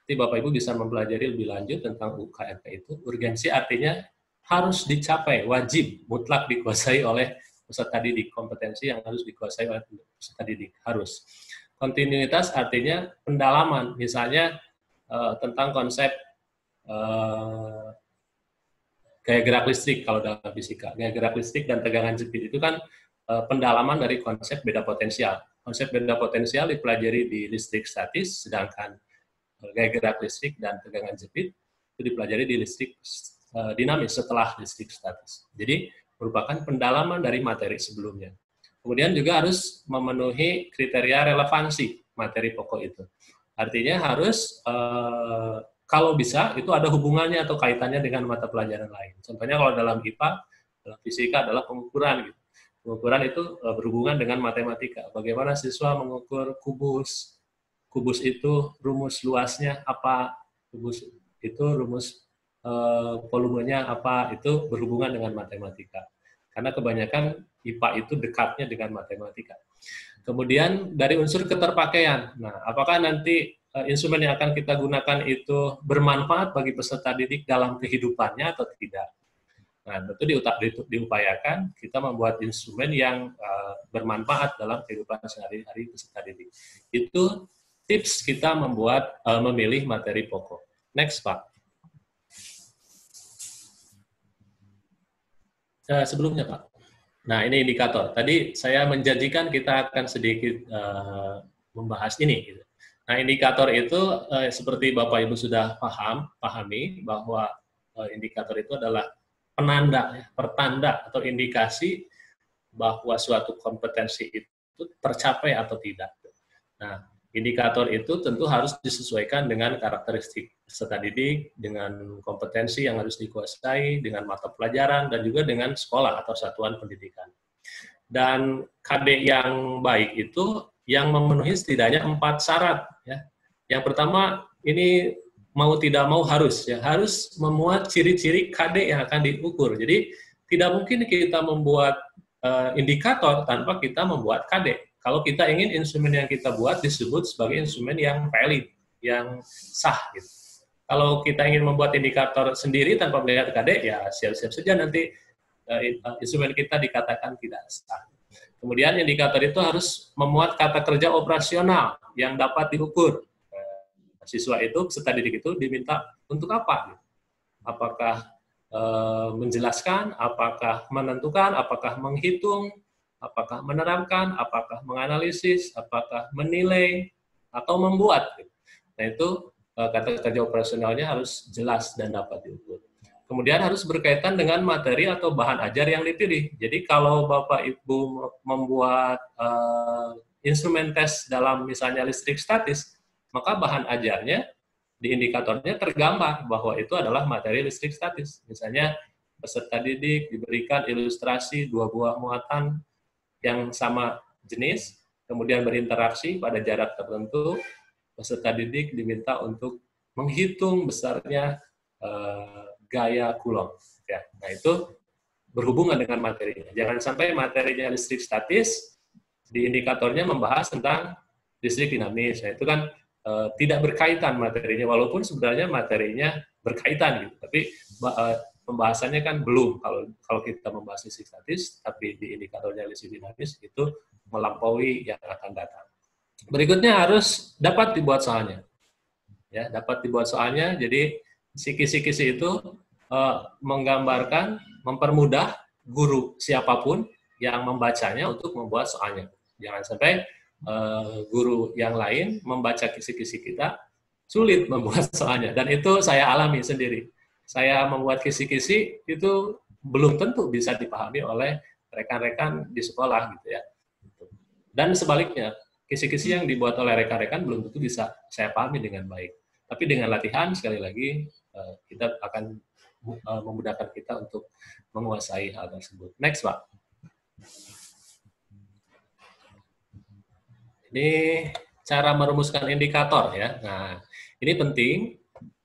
Jadi Bapak Ibu bisa mempelajari lebih lanjut tentang UKRK itu. Urgensi artinya harus dicapai, wajib, mutlak dikuasai oleh peserta didik, kompetensi yang harus dikuasai oleh peserta didik, harus. Kontinuitas artinya pendalaman, misalnya tentang konsep gaya gerak listrik kalau dalam fisika. Gaya gerak listrik dan tegangan jepit itu kan pendalaman dari konsep beda potensial. Konsep beda potensial dipelajari di listrik statis, sedangkan gaya gerak listrik dan tegangan jepit itu dipelajari di listrik dinamis setelah listrik statis. Jadi merupakan pendalaman dari materi sebelumnya. Kemudian juga harus memenuhi kriteria relevansi materi pokok itu. Artinya harus kalau bisa itu ada hubungannya atau kaitannya dengan mata pelajaran lain. Contohnya kalau dalam IPA, dalam fisika adalah pengukuran gitu. Pengukuran itu berhubungan dengan matematika. Bagaimana siswa mengukur kubus? Kubus itu rumus luasnya apa? Kubus itu rumus volumenya apa? Itu berhubungan dengan matematika. Karena kebanyakan IPA itu dekatnya dengan matematika. Kemudian dari unsur keterpakaian. Nah, apakah nanti instrumen yang akan kita gunakan itu bermanfaat bagi peserta didik dalam kehidupannya atau tidak. Nah, tentu diupayakan kita membuat instrumen yang bermanfaat dalam kehidupan sehari-hari peserta didik. Itu tips kita memilih materi pokok. Next, Pak. Sebelumnya, Pak. Nah, ini indikator. Tadi saya menjanjikan kita akan sedikit membahas ini. Gitu. Nah, indikator itu seperti Bapak Ibu sudah pahami bahwa indikator itu adalah pertanda atau indikasi bahwa suatu kompetensi itu tercapai atau tidak. Nah, indikator itu tentu harus disesuaikan dengan karakteristik peserta didik, dengan kompetensi yang harus dikuasai, dengan mata pelajaran, dan juga dengan sekolah atau satuan pendidikan. Dan KD yang baik itu yang memenuhi setidaknya 4 syarat. Ya. Yang pertama, ini mau tidak mau harus memuat ciri-ciri KD yang akan diukur. Jadi tidak mungkin kita membuat indikator tanpa kita membuat KD. Kalau kita ingin instrumen yang kita buat disebut sebagai instrumen yang valid, yang sah. Gitu. Kalau kita ingin membuat indikator sendiri tanpa melihat KD, ya siap-siap saja nanti instrumen kita dikatakan tidak sah. Kemudian indikator itu harus memuat kata kerja operasional yang dapat diukur. Siswa itu, peserta didik itu diminta untuk apa? Apakah menjelaskan, apakah menentukan, apakah menghitung, apakah menerangkan, apakah menganalisis, apakah menilai, atau membuat. Nah itu kata kerja operasionalnya harus jelas dan dapat diukur. Kemudian harus berkaitan dengan materi atau bahan ajar yang dipilih. Jadi kalau Bapak Ibu membuat instrumen tes dalam misalnya listrik statis, maka bahan ajarnya di indikatornya tergambar bahwa itu adalah materi listrik statis. Misalnya peserta didik diberikan ilustrasi 2 buah muatan yang sama jenis, kemudian berinteraksi pada jarak tertentu, peserta didik diminta untuk menghitung besarnya gaya Coulomb. Ya, nah itu berhubungan dengan materinya. Jangan sampai materinya listrik statis, di indikatornya membahas tentang listrik dinamis. Nah, itu kan tidak berkaitan materinya, walaupun sebenarnya materinya berkaitan gitu. Tapi pembahasannya kan belum. Kalau kita membahas listrik statis, tapi di indikatornya listrik dinamis itu melampaui yang akan datang. Berikutnya harus dapat dibuat soalnya. Ya, dapat dibuat soalnya. Jadi kisi-kisi itu menggambarkan, mempermudah guru siapapun yang membacanya untuk membuat soalnya. Jangan sampai guru yang lain membaca kisi-kisi kita sulit membuat soalnya. Dan itu saya alami sendiri. Saya membuat kisi-kisi itu belum tentu bisa dipahami oleh rekan-rekan di sekolah gitu ya. Dan sebaliknya, kisi-kisi yang dibuat oleh rekan-rekan belum tentu bisa saya pahami dengan baik. Tapi dengan latihan, sekali lagi, kita akan memudahkan kita untuk menguasai hal tersebut. Next, Pak. Ini cara merumuskan indikator ya. Nah, ini penting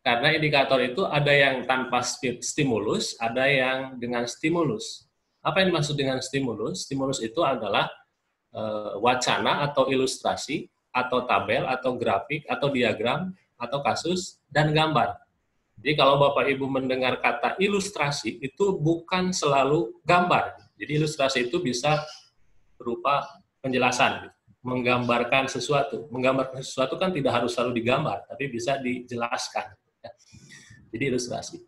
karena indikator itu ada yang tanpa stimulus, ada yang dengan stimulus. Apa yang dimaksud dengan stimulus? Stimulus itu adalah wacana atau ilustrasi, atau tabel, atau grafik, atau diagram, atau kasus, dan gambar. Jadi kalau Bapak Ibu mendengar kata ilustrasi, itu bukan selalu gambar. Jadi ilustrasi itu bisa berupa penjelasan, menggambarkan sesuatu. Menggambarkan sesuatu kan tidak harus selalu digambar, tapi bisa dijelaskan. Jadi ilustrasi.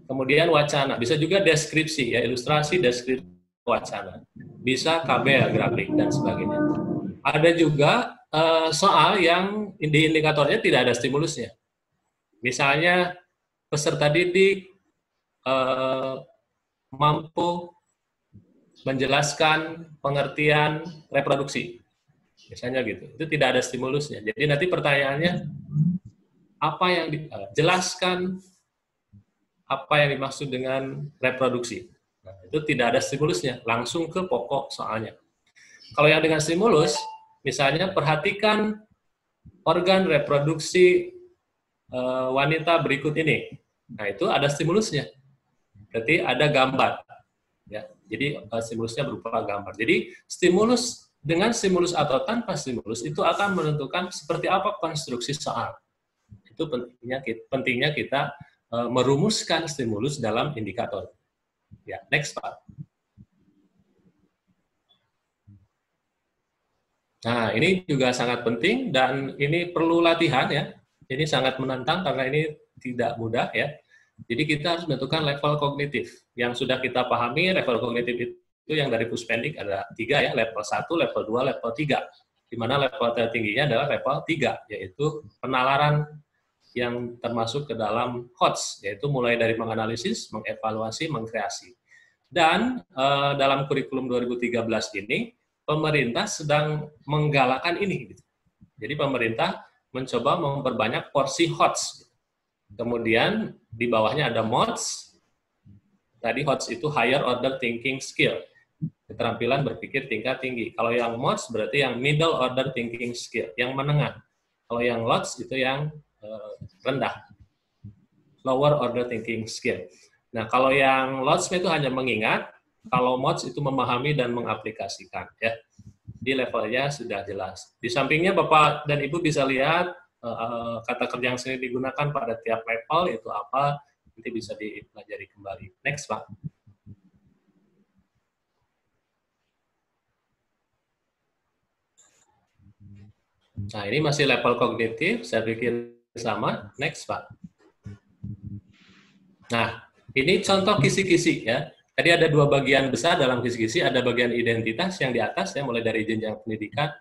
Kemudian wacana, bisa juga deskripsi, ya ilustrasi, deskripsi, wacana. Bisa tabel, grafik, dan sebagainya. Ada juga soal yang di indikatornya tidak ada stimulusnya. Misalnya peserta didik mampu menjelaskan pengertian reproduksi. Misalnya gitu. Itu tidak ada stimulusnya. Jadi nanti pertanyaannya, apa yang dijelaskan apa yang dimaksud dengan reproduksi. Nah, itu tidak ada stimulusnya, langsung ke pokok soalnya. Kalau yang dengan stimulus, misalnya perhatikan organ reproduksi wanita berikut ini. Nah, itu ada stimulusnya. Berarti ada gambar. Ya, jadi stimulusnya berupa gambar. Jadi stimulus dengan stimulus atau tanpa stimulus itu akan menentukan seperti apa konstruksi soal. Itu pentingnya kita merumuskan stimulus dalam indikator. Ya, next Pak. Nah, ini juga sangat penting dan ini perlu latihan ya. Ini sangat menantang karena ini tidak mudah ya. Jadi kita harus menentukan level kognitif. Yang sudah kita pahami level kognitif itu yang dari Puspendik ada 3 ya, level 1, level 2, level 3. Di mana level tertingginya adalah level 3, yaitu penalaran yang termasuk ke dalam HOTS, yaitu mulai dari menganalisis, mengevaluasi, mengkreasi. Dan dalam kurikulum 2013 ini, pemerintah sedang menggalakkan ini. Jadi pemerintah mencoba memperbanyak porsi HOTS. Kemudian di bawahnya ada MOTS. Tadi HOTS itu Higher Order Thinking Skill, keterampilan berpikir tingkat tinggi. Kalau yang MOTS berarti yang Middle Order Thinking Skill, yang menengah. Kalau yang LOTS itu yang rendah, Lower Order Thinking Skill. Nah, kalau yang LOTS itu hanya mengingat, kalau MOTS itu memahami dan mengaplikasikan. Ya, di levelnya sudah jelas. Di sampingnya Bapak dan Ibu bisa lihat kata kerja yang sering digunakan pada tiap level itu apa, nanti bisa dipelajari kembali. Next, Pak. Nah, ini masih level kognitif, saya pikir sama. Next, Pak. Nah, ini contoh kisi-kisi ya. Tadi ada 2 bagian besar dalam kisi-kisi, ada bagian identitas yang di atas, ya, mulai dari jenjang pendidikan,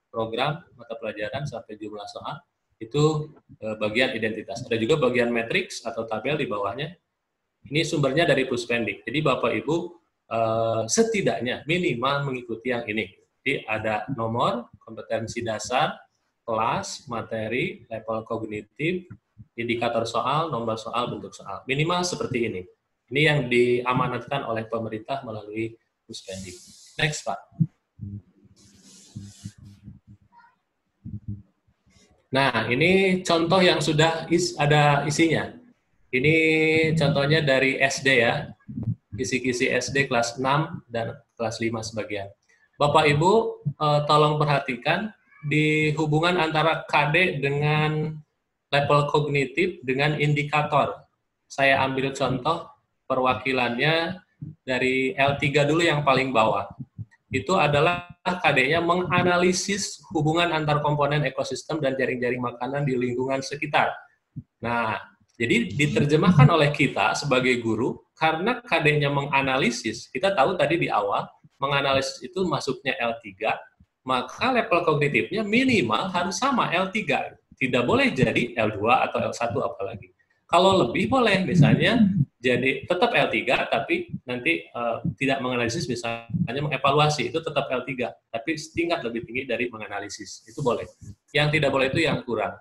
program, mata pelajaran, sampai jumlah soal. Itu bagian identitas. Ada juga bagian matriks atau tabel di bawahnya. Ini sumbernya dari Puspendik. Jadi Bapak Ibu setidaknya minimal mengikuti yang ini. Jadi ada nomor, kompetensi dasar, kelas, materi, level kognitif, indikator soal, nomor soal, bentuk soal. Minimal seperti ini. Ini yang diamanatkan oleh pemerintah melalui Puspendik. Next, Pak. Nah, ini contoh yang sudah ada isinya. Ini contohnya dari SD ya. Kisi-kisi SD kelas 6 dan kelas 5 sebagian. Bapak Ibu, tolong perhatikan di hubungan antara KD dengan level kognitif dengan indikator. Saya ambil contoh perwakilannya dari L3 dulu yang paling bawah. Itu adalah KD-nya menganalisis hubungan antar komponen ekosistem dan jaring-jaring makanan di lingkungan sekitar. Nah, jadi diterjemahkan oleh kita sebagai guru, karena KD-nya menganalisis, kita tahu tadi di awal, menganalisis itu masuknya L3, maka level kognitifnya minimal harus sama L3. Tidak boleh jadi L2 atau L1 apalagi. Kalau lebih boleh, misalnya jadi tetap L3, tapi nanti tidak menganalisis, misalnya mengevaluasi, itu tetap L3, tapi tingkat lebih tinggi dari menganalisis, itu boleh. Yang tidak boleh itu yang kurang.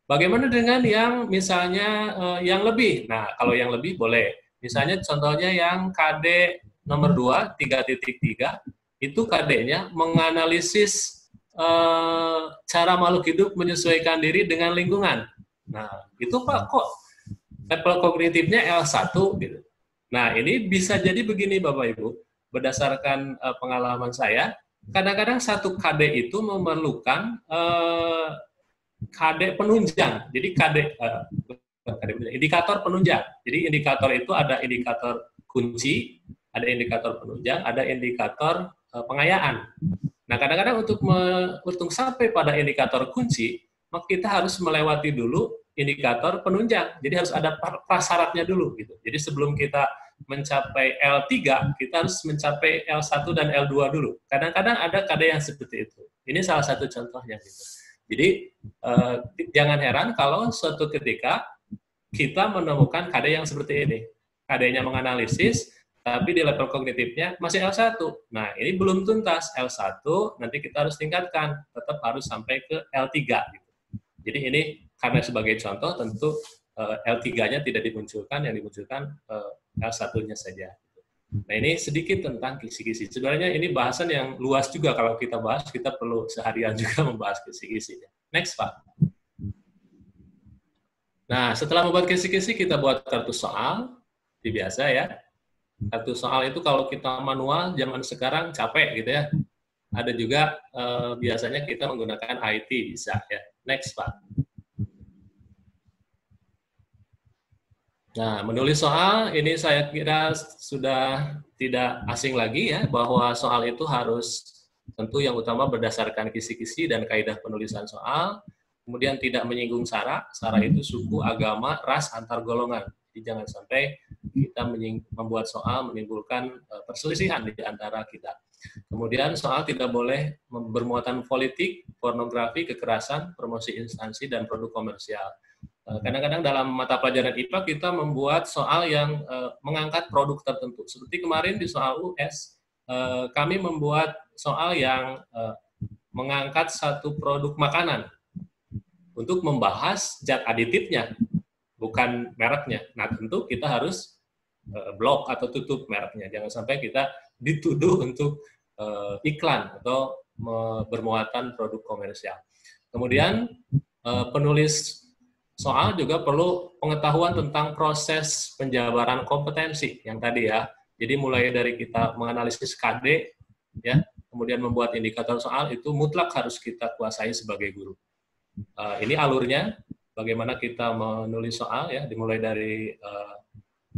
Bagaimana dengan yang misalnya yang lebih? Nah, kalau yang lebih boleh. Misalnya contohnya yang KD nomor 2, 3.3, itu KD-nya menganalisis cara makhluk hidup menyesuaikan diri dengan lingkungan. Nah, itu Pak, kok level kognitifnya L1 gitu. Nah, ini bisa jadi begini Bapak Ibu, berdasarkan pengalaman saya, kadang-kadang satu KD itu memerlukan KD penunjang. Jadi indikator penunjang. Jadi indikator itu ada indikator kunci, ada indikator penunjang, ada indikator pengayaan. Nah, kadang-kadang untuk sampai pada indikator kunci, maka kita harus melewati dulu indikator penunjang. Jadi harus ada prasyaratnya dulu gitu. Jadi sebelum kita mencapai L3, kita harus mencapai L1 dan L2 dulu. Kadang-kadang ada KD yang seperti itu. Ini salah satu contohnya gitu. Jadi jangan heran kalau suatu ketika kita menemukan KD yang seperti ini. KD-nya menganalisis, tapi di level kognitifnya masih L1. Nah, ini belum tuntas. L1 nanti kita harus tingkatkan, tetap harus sampai ke L3 gitu. Jadi ini karena sebagai contoh tentu L3-nya tidak dimunculkan, yang dimunculkan L1-nya saja. Nah, ini sedikit tentang kisi-kisi. Sebenarnya ini bahasan yang luas juga, kalau kita bahas, kita perlu seharian juga membahas kisi-kisinya. Next, Pak. Nah, setelah membuat kisi-kisi, kita buat kartu soal. Seperti biasa ya. Kartu soal itu kalau kita manual, zaman sekarang capek gitu ya. ada juga biasanya kita menggunakan IT bisa ya. Next Pak. Nah, menulis soal ini saya kira sudah tidak asing lagi ya, bahwa soal itu harus tentu yang utama berdasarkan kisi-kisi dan kaidah penulisan soal, kemudian tidak menyinggung sara, sara itu suku, agama, ras, antar golongan. Jadi jangan sampai kita membuat soal menimbulkan perselisihan di antara kita. Kemudian soal tidak boleh bermuatan politik, pornografi, kekerasan, promosi instansi, dan produk komersial. Kadang-kadang dalam mata pelajaran IPA kita membuat soal yang mengangkat produk tertentu. Seperti kemarin di soal US, kami membuat soal yang mengangkat satu produk makanan untuk membahas zat aditifnya, bukan mereknya. Nah, tentu kita harus blok atau tutup mereknya. Jangan sampai kita dituduh untuk iklan atau bermuatan produk komersial. Kemudian penulis soal juga perlu pengetahuan tentang proses penjabaran kompetensi yang tadi ya. Jadi mulai dari kita menganalisis KD, ya, kemudian membuat indikator soal itu mutlak harus kita kuasai sebagai guru. Ini alurnya, bagaimana kita menulis soal ya, dimulai dari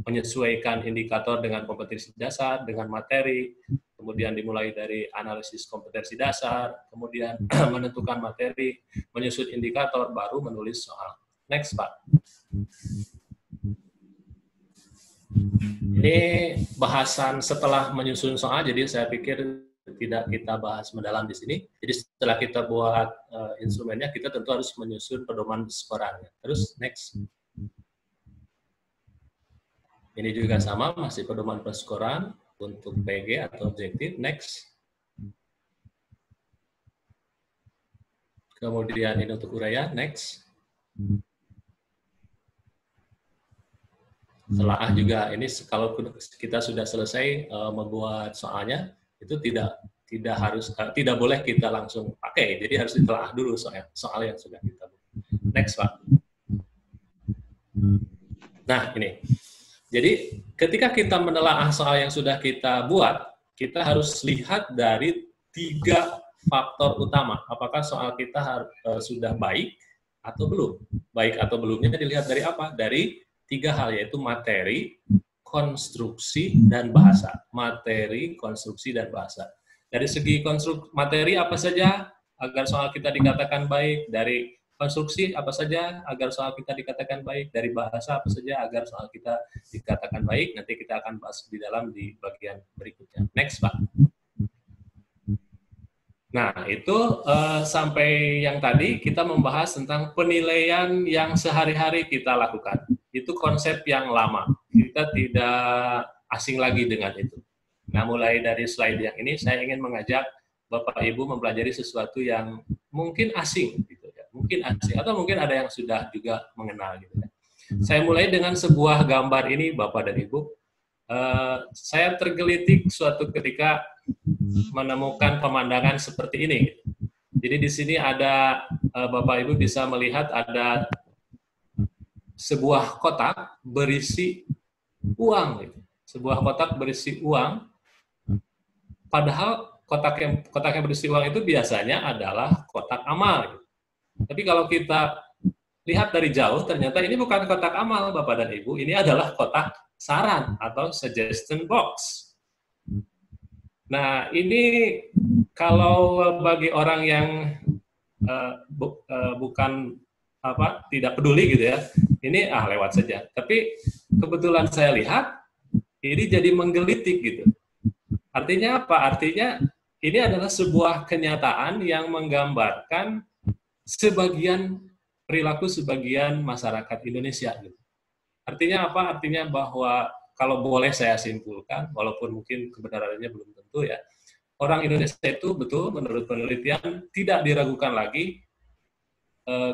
menyesuaikan indikator dengan kompetensi dasar, dengan materi, kemudian dimulai dari analisis kompetensi dasar, kemudian menentukan materi, menyusun indikator, baru menulis soal. Next, Pak. Ini bahasan setelah menyusun soal, jadi saya pikir tidak kita bahas mendalam di sini. Jadi setelah kita buat instrumennya, kita tentu harus menyusun pedoman perskorannya. Terus, next. Ini juga sama, masih pedoman perskoran untuk PG atau objektif. Next. Kemudian ini untuk uraian. Next. Telah juga ini kalau kita sudah selesai membuat soalnya, itu tidak boleh kita langsung pakai, jadi harus ditelaah dulu soal yang sudah kita buat. Next, Pak. Nah, ini. Jadi ketika kita menelaah soal yang sudah kita buat, kita harus lihat dari 3 faktor utama. Apakah soal kita sudah baik atau belum? Baik atau belumnya dilihat dari apa? Dari 3 hal, yaitu materi, konstruksi, dan bahasa. Materi, konstruksi, dan bahasa. Dari segi materi apa saja agar soal kita dikatakan baik, dari konstruksi apa saja agar soal kita dikatakan baik, dari bahasa apa saja agar soal kita dikatakan baik. Nanti kita akan bahas di dalam di bagian berikutnya. Next, Pak. Nah, itu sampai yang tadi kita membahas tentang penilaian yang sehari-hari kita lakukan. Itu konsep yang lama. Kita tidak asing lagi dengan itu. Nah, mulai dari slide yang ini, saya ingin mengajak Bapak Ibu mempelajari sesuatu yang mungkin asing, gitu ya. Mungkin asing, atau mungkin ada yang sudah juga mengenal, gitu ya. Saya mulai dengan sebuah gambar ini, Bapak dan Ibu. Saya tergelitik suatu ketika menemukan pemandangan seperti ini. Jadi di sini ada, Bapak Ibu bisa melihat ada sebuah kotak berisi uang. Sebuah kotak berisi uang, padahal kotak yang berisi uang itu biasanya adalah kotak amal. Tapi kalau kita lihat dari jauh, ternyata ini bukan kotak amal, Bapak dan Ibu, ini adalah kotak saran atau suggestion box. Nah, ini kalau bagi orang yang bukan tidak peduli gitu ya, ini lewat saja. Tapi kebetulan saya lihat ini jadi menggelitik gitu. Artinya apa? Artinya ini adalah sebuah kenyataan yang menggambarkan perilaku sebagian masyarakat Indonesia gitu. Artinya apa? Artinya bahwa kalau boleh saya simpulkan, walaupun mungkin kebenarannya belum tentu ya, orang Indonesia itu betul menurut penelitian tidak diragukan lagi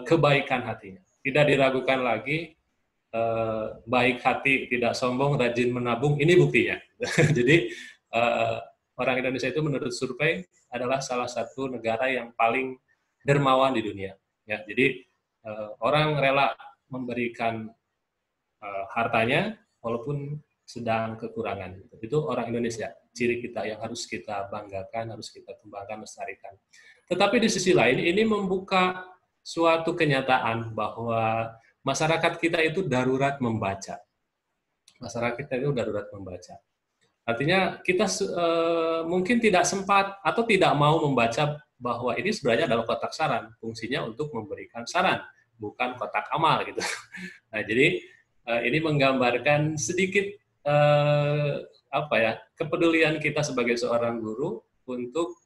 kebaikan hatinya. Tidak diragukan lagi baik hati, tidak sombong, rajin menabung, ini buktinya. Jadi orang Indonesia itu menurut survei adalah salah satu negara yang paling dermawan di dunia. Ya, jadi orang rela memberikan hartanya walaupun sedang kekurangan. Itu orang Indonesia, ciri kita yang harus kita banggakan, harus kita kembangkan, lestarikan. Tetapi di sisi lain, ini membuka suatu kenyataan bahwa masyarakat kita itu darurat membaca. Masyarakat kita itu darurat membaca. Artinya kita mungkin tidak sempat atau tidak mau membaca bahwa ini sebenarnya adalah kotak saran, fungsinya untuk memberikan saran, bukan kotak amal gitu. Nah, jadi ini menggambarkan sedikit kepedulian kita sebagai seorang guru untuk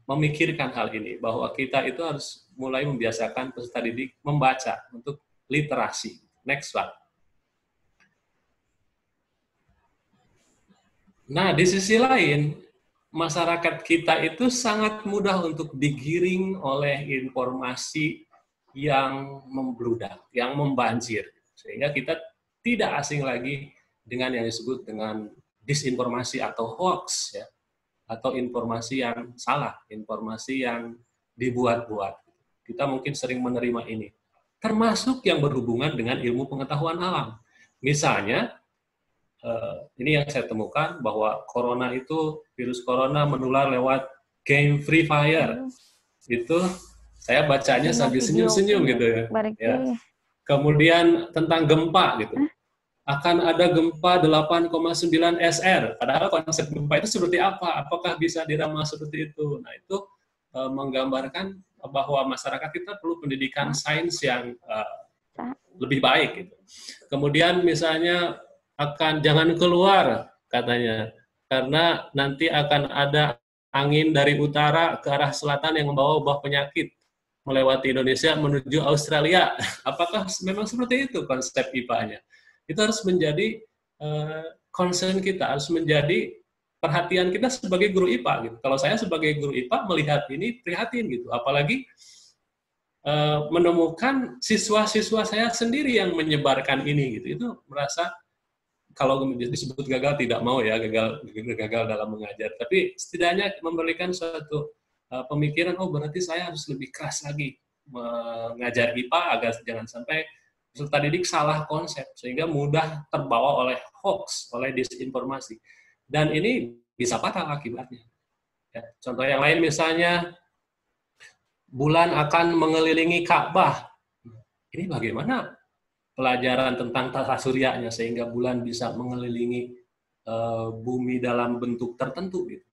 memikirkan hal ini, bahwa kita itu harus mulai membiasakan peserta didik membaca untuk literasi. Next slide. Nah, di sisi lain, masyarakat kita itu sangat mudah untuk digiring oleh informasi yang membludak, yang membanjir. Sehingga kita tidak asing lagi dengan yang disebut dengan disinformasi atau hoax, ya, atau informasi yang salah, informasi yang dibuat-buat. Kita mungkin sering menerima ini, termasuk yang berhubungan dengan ilmu pengetahuan alam. Misalnya, ini yang saya temukan bahwa virus corona menular lewat game Free Fire. Itu saya bacanya sambil senyum-senyum gitu ya. Ya. Kemudian tentang gempa gitu. Akan ada gempa 8,9 SR. Padahal konsep gempa itu seperti apa? Apakah bisa diramal seperti itu? Nah, itu menggambarkan bahwa masyarakat kita perlu pendidikan sains yang lebih baik gitu. Kemudian misalnya jangan keluar katanya, karena nanti akan ada angin dari utara ke arah selatan yang membawa wabah penyakit melewati Indonesia menuju Australia. Apakah memang seperti itu konsep IPA-nya? Itu harus menjadi concern kita, harus menjadi perhatian kita sebagai guru IPA. Gitu. Kalau saya sebagai guru IPA melihat ini prihatin gitu, apalagi menemukan siswa-siswa saya sendiri yang menyebarkan ini gitu. Itu merasa kalau disebut gagal tidak mau ya, gagal dalam mengajar. Tapi setidaknya memberikan suatu pemikiran, oh berarti saya harus lebih keras lagi mengajar IPA agar jangan sampai peserta didik salah konsep, sehingga mudah terbawa oleh hoax, oleh disinformasi. Dan ini bisa fatal akibatnya. Ya, contoh yang lain misalnya, bulan akan mengelilingi Ka'bah. Ini bagaimana pelajaran tentang tata suryanya sehingga bulan bisa mengelilingi bumi dalam bentuk tertentu gitu.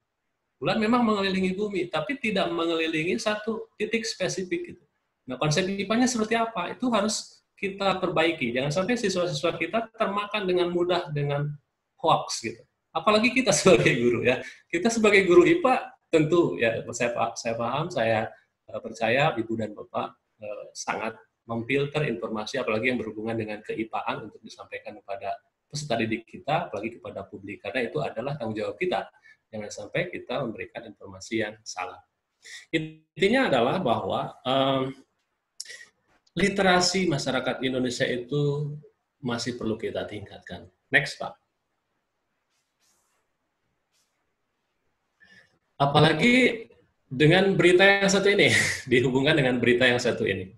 Bulan memang mengelilingi bumi, tapi tidak mengelilingi satu titik spesifik gitu. Nah, konsep IPA-nya seperti apa? Itu harus kita perbaiki. Jangan sampai siswa-siswa kita termakan dengan mudah dengan hoax gitu. Apalagi kita sebagai guru ya. Kita sebagai guru IPA tentu ya saya paham, saya percaya Ibu dan Bapak sangat memfilter informasi apalagi yang berhubungan dengan keIPA-an untuk disampaikan kepada peserta didik kita, apalagi kepada publik, karena itu adalah tanggung jawab kita. Jangan sampai kita memberikan informasi yang salah. Intinya adalah bahwa literasi masyarakat Indonesia itu masih perlu kita tingkatkan. Next, Pak. Apalagi dengan berita yang satu ini, dihubungkan dengan berita yang satu ini.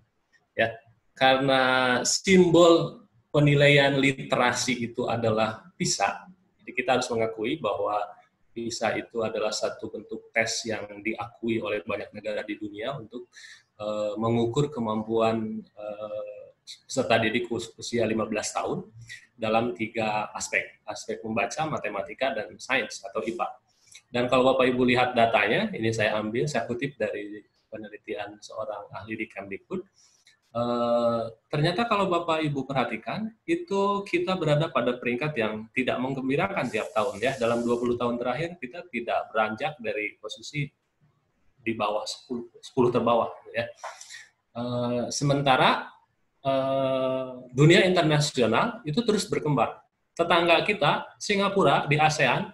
Ya, karena simbol penilaian literasi itu adalah PISA, jadi kita harus mengakui bahwa PISA itu adalah satu bentuk tes yang diakui oleh banyak negara di dunia untuk mengukur kemampuan peserta didik usia 15 tahun dalam 3 aspek membaca, matematika, dan sains atau IPA. Dan kalau Bapak Ibu lihat datanya, ini saya kutip dari penelitian seorang ahli di Kemdikbud, ternyata kalau Bapak Ibu perhatikan, itu kita berada pada peringkat yang tidak menggembirakan tiap tahun ya. Dalam 20 tahun terakhir kita tidak beranjak dari posisi di bawah 10 terbawah ya. Sementara dunia internasional itu terus berkembang. Tetangga kita Singapura di ASEAN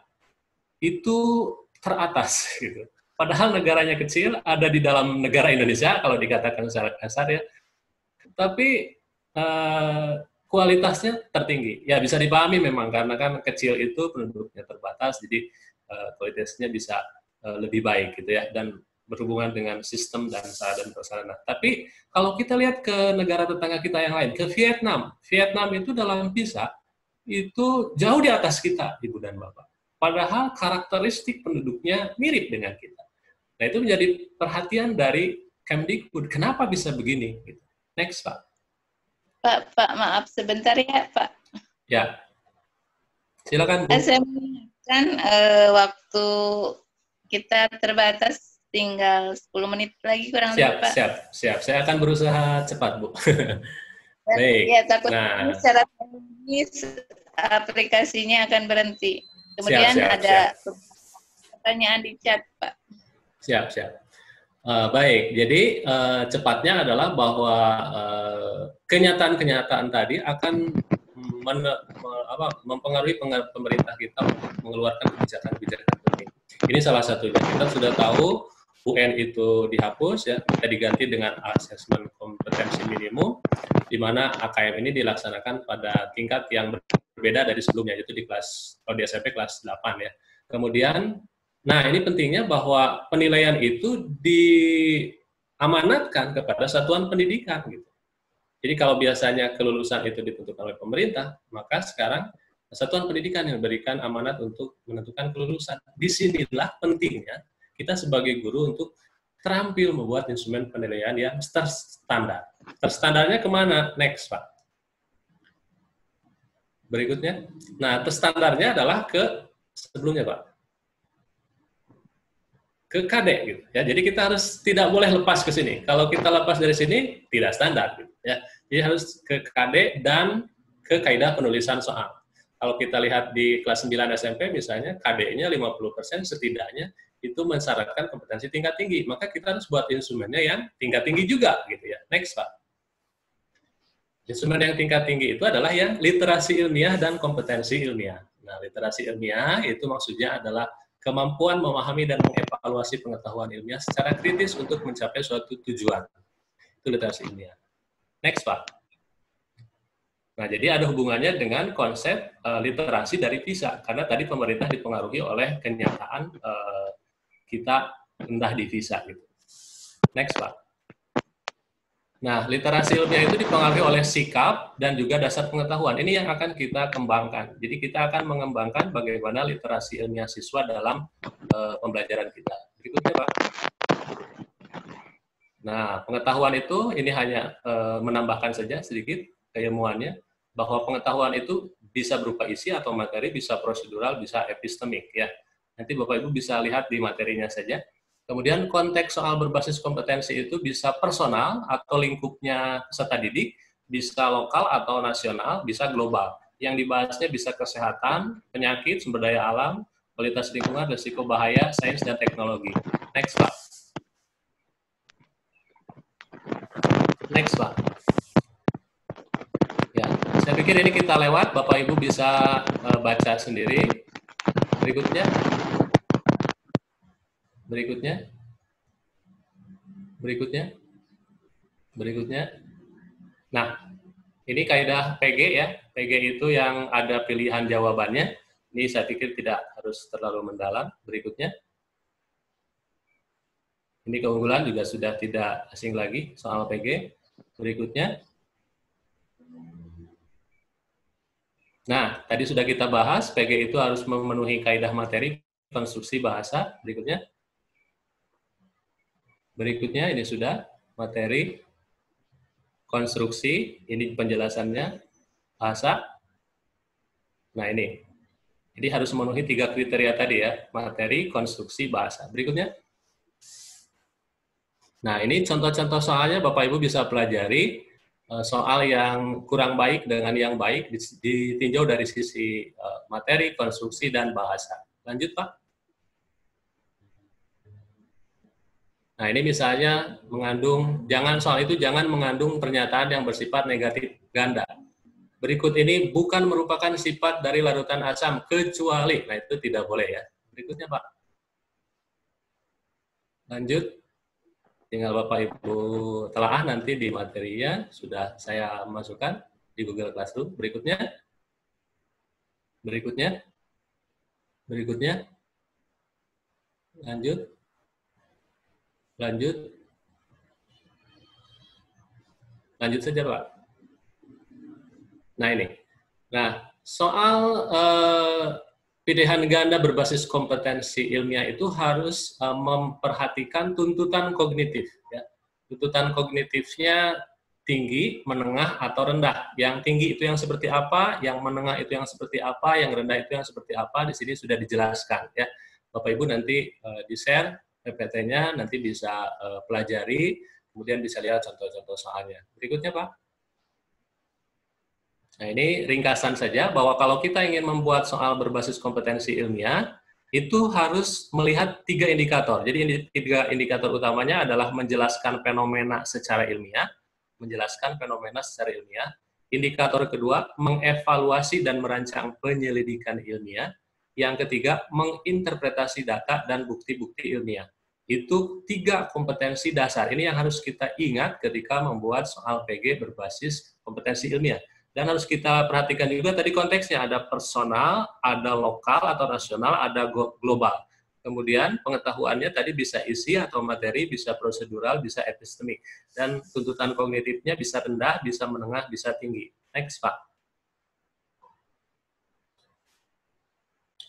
itu teratas gitu. Padahal negaranya kecil, ada di dalam negara Indonesia kalau dikatakan secara kasar ya. Tapi kualitasnya tertinggi. Ya bisa dipahami memang karena kan kecil itu penduduknya terbatas, jadi kualitasnya bisa lebih baik gitu ya, dan berhubungan dengan sistem dan prasarana. Tapi kalau kita lihat ke negara tetangga kita yang lain, ke Vietnam itu dalam PISA itu jauh di atas kita, Ibu dan Bapak. Padahal karakteristik penduduknya mirip dengan kita. Nah, itu menjadi perhatian dari Kemdikbud. Kenapa bisa begini? Next, Pak. Pak, maaf sebentar ya, Pak. Ya, silakan, Bu. Saya mengingatkan waktu kita terbatas, tinggal 10 menit lagi kurang lebih, Pak. Siap. Saya akan berusaha cepat, Bu. Baik. Ya, takut Nah, secara teknis aplikasinya akan berhenti. Kemudian ada pertanyaan di chat, Pak. Siap. Baik, jadi cepatnya adalah bahwa kenyataan-kenyataan tadi akan mempengaruhi pemerintah kita untuk mengeluarkan kebijakan-kebijakan penting. Ini salah satunya. Kita sudah tahu UN itu dihapus, ya, kita diganti dengan asesmen kompetensi minimum, di mana AKM ini dilaksanakan pada tingkat yang berbeda dari sebelumnya, yaitu di kelas, kalau di SMP kelas 8 ya. Kemudian, nah ini pentingnya bahwa penilaian itu diamanatkan kepada satuan pendidikan gitu. Jadi kalau biasanya kelulusan itu ditentukan oleh pemerintah, maka sekarang satuan pendidikan yang memberikan amanat untuk menentukan kelulusan. Disinilah pentingnya kita sebagai guru untuk terampil membuat instrumen penilaian yang terstandar. Terstandarnya kemana? Next, Pak. Berikutnya. Nah, terstandarnya adalah ke sebelumnya, Pak. Ke KD, gitu. Ya, jadi kita harus tidak boleh lepas ke sini. Kalau kita lepas dari sini, tidak standar. Gitu, ya. Jadi harus ke KD dan ke kaidah penulisan soal. Kalau kita lihat di kelas 9 SMP misalnya, KD-nya 50% setidaknya itu mensyaratkan kompetensi tingkat tinggi. Maka kita harus buat instrumennya yang tingkat tinggi juga, gitu ya. Next, Pak. Instrumen yang tingkat tinggi itu adalah yang literasi ilmiah dan kompetensi ilmiah. Nah, literasi ilmiah itu maksudnya adalah kemampuan memahami dan mengevaluasi pengetahuan ilmiah secara kritis untuk mencapai suatu tujuan. Itu literasi ilmiah. Next, Pak. Nah, jadi ada hubungannya dengan konsep literasi dari PISA, karena tadi pemerintah dipengaruhi oleh kenyataan kita rendah di PISA. Gitu. Next, Pak. Nah, literasi ilmiah itu dipengaruhi oleh sikap dan juga dasar pengetahuan. Ini yang akan kita kembangkan. Jadi kita akan mengembangkan bagaimana literasi ilmiah siswa dalam pembelajaran kita. Berikutnya, Pak. Nah, pengetahuan itu ini hanya menambahkan saja sedikit keilmuannya, bahwa pengetahuan itu bisa berupa isi atau materi, bisa prosedural, bisa epistemik. Ya. Nanti Bapak Ibu bisa lihat di materinya saja. Kemudian konteks soal berbasis kompetensi itu bisa personal atau lingkupnya peserta didik, bisa lokal atau nasional, bisa global. Yang dibahasnya bisa kesehatan, penyakit, sumber daya alam, kualitas lingkungan, risiko bahaya, sains dan teknologi. Next, Pak. Next, Pak. Ya, saya pikir ini kita lewat, Bapak Ibu bisa baca sendiri. Berikutnya. Berikutnya. Nah, ini kaidah PG ya. PG itu yang ada pilihan jawabannya. Ini saya pikir tidak harus terlalu mendalam. Berikutnya. Ini keunggulan juga sudah tidak asing lagi soal PG. Berikutnya. Nah, tadi sudah kita bahas, PG itu harus memenuhi kaidah materi, konstruksi bahasa. Berikutnya ini sudah materi, konstruksi, ini penjelasannya, bahasa. Nah ini, jadi harus memenuhi 3 kriteria tadi ya, materi, konstruksi, bahasa. Berikutnya. Nah ini contoh-contoh soalnya Bapak Ibu bisa pelajari, soal yang kurang baik dengan yang baik ditinjau dari sisi materi, konstruksi, dan bahasa. Lanjut Pak. Nah, ini misalnya soal itu jangan mengandung pernyataan yang bersifat negatif ganda. Berikut ini bukan merupakan sifat dari larutan asam, kecuali, nah itu tidak boleh ya. Berikutnya Pak. Lanjut. Tinggal Bapak Ibu telaah nanti di materinya, sudah saya masukkan di Google Classroom. Berikutnya. Lanjut saja, Pak. Nah, ini. Nah, Soal pilihan ganda berbasis kompetensi ilmiah itu harus memperhatikan tuntutan kognitif. Ya. Tuntutan kognitifnya tinggi, menengah, atau rendah. Yang tinggi itu yang seperti apa, yang menengah itu yang seperti apa, yang rendah itu yang seperti apa, di sini sudah dijelaskan. Ya. Bapak Ibu nanti di-share PPT-nya, nanti bisa pelajari, kemudian bisa lihat contoh-contoh soalnya. Berikutnya, Pak. Nah, ini ringkasan saja bahwa kalau kita ingin membuat soal berbasis kompetensi ilmiah, itu harus melihat 3 indikator. Jadi 3 indikator utamanya adalah menjelaskan fenomena secara ilmiah, Indikator kedua, mengevaluasi dan merancang penyelidikan ilmiah. Yang ketiga, menginterpretasi data dan bukti-bukti ilmiah. Itu 3 kompetensi dasar. Ini yang harus kita ingat ketika membuat soal PG berbasis kompetensi ilmiah. Dan harus kita perhatikan juga tadi konteksnya, ada personal, ada lokal atau nasional, ada global. Kemudian pengetahuannya tadi bisa isi atau materi, bisa prosedural, bisa epistemik. Dan tuntutan kognitifnya bisa rendah, bisa menengah, bisa tinggi. Next, Pak.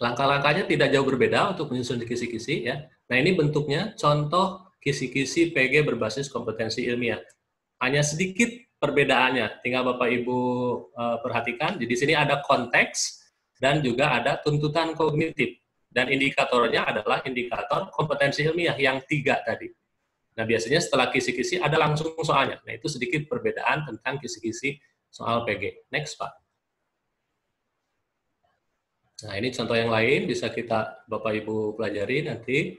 Langkah-langkahnya tidak jauh berbeda untuk menyusun kisi-kisi. Ya. Nah, ini bentuknya contoh kisi-kisi PG berbasis kompetensi ilmiah. Hanya sedikit perbedaannya, tinggal Bapak Ibu perhatikan. Jadi di sini ada konteks dan juga ada tuntutan kognitif. Dan indikatornya adalah indikator kompetensi ilmiah yang 3 tadi. Nah, biasanya setelah kisi-kisi ada langsung soalnya. Nah, itu sedikit perbedaan tentang kisi-kisi soal PG. Next, Pak. Nah, ini contoh yang lain, bisa kita Bapak Ibu pelajari nanti.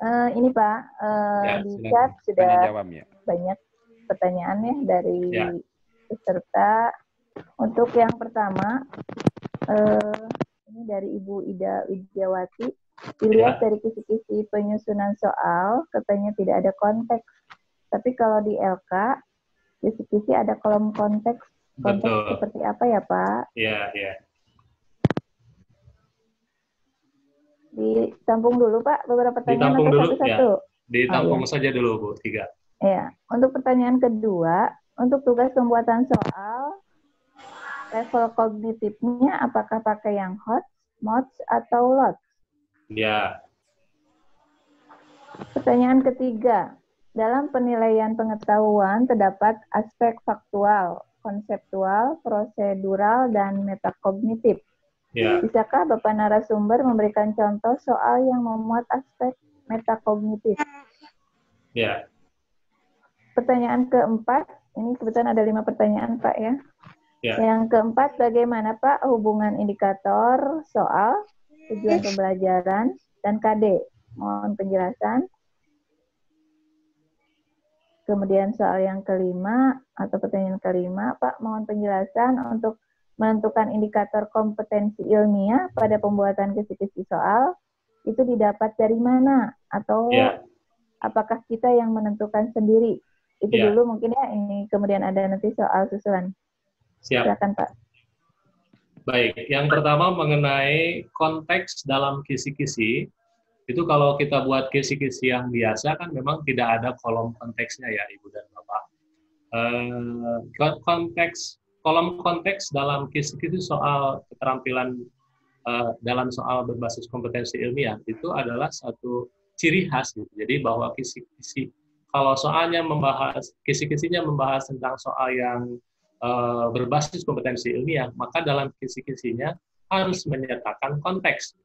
Ini Pak, di chat sudah banyak pertanyaan ya dari peserta. Untuk yang pertama, ini dari Ibu Ida Widyawati. Dilihat dari kisi-kisi penyusunan soal, katanya tidak ada konteks. Tapi kalau di LK, kisi-kisi ada kolom konteks. Konteks seperti apa ya Pak? Iya. Ditampung dulu Pak, beberapa pertanyaan ditampung atau dulu, satu-satu? Ya. Ditampung saja dulu Bu, 3. Ya, untuk pertanyaan kedua, untuk tugas pembuatan soal, level kognitifnya apakah pakai yang hot, mods, atau lots? Ya. Pertanyaan ketiga, dalam penilaian pengetahuan terdapat aspek faktual, konseptual, prosedural, dan metakognitif. Ya. Bisakah Bapak narasumber memberikan contoh soal yang memuat aspek metakognitif? Ya. Pertanyaan keempat, ini kebetulan ada 5 pertanyaan Pak ya. Ya. Yang keempat, bagaimana Pak hubungan indikator soal, tujuan pembelajaran, dan KD? Mohon penjelasan. Kemudian soal yang kelima, atau pertanyaan kelima, Pak, mohon penjelasan untuk menentukan indikator kompetensi ilmiah pada pembuatan kisi-kisi soal, itu didapat dari mana? Atau apakah kita yang menentukan sendiri? Itu dulu mungkin ya, ini kemudian ada nanti soal susulan. Siap. Silakan Pak. Baik, yang pertama mengenai konteks dalam kisi-kisi, itu kalau kita buat kisi-kisi yang biasa kan memang tidak ada kolom konteksnya ya Ibu dan Bapak. Kolom konteks dalam kisi-kisi soal keterampilan dalam soal berbasis kompetensi ilmiah itu adalah satu ciri khas. Gitu. Jadi bahwa kisi-kisi, kalau soalnya kisi-kisinya membahas tentang soal yang berbasis kompetensi ilmiah, maka dalam kisi-kisinya harus menyertakan konteks.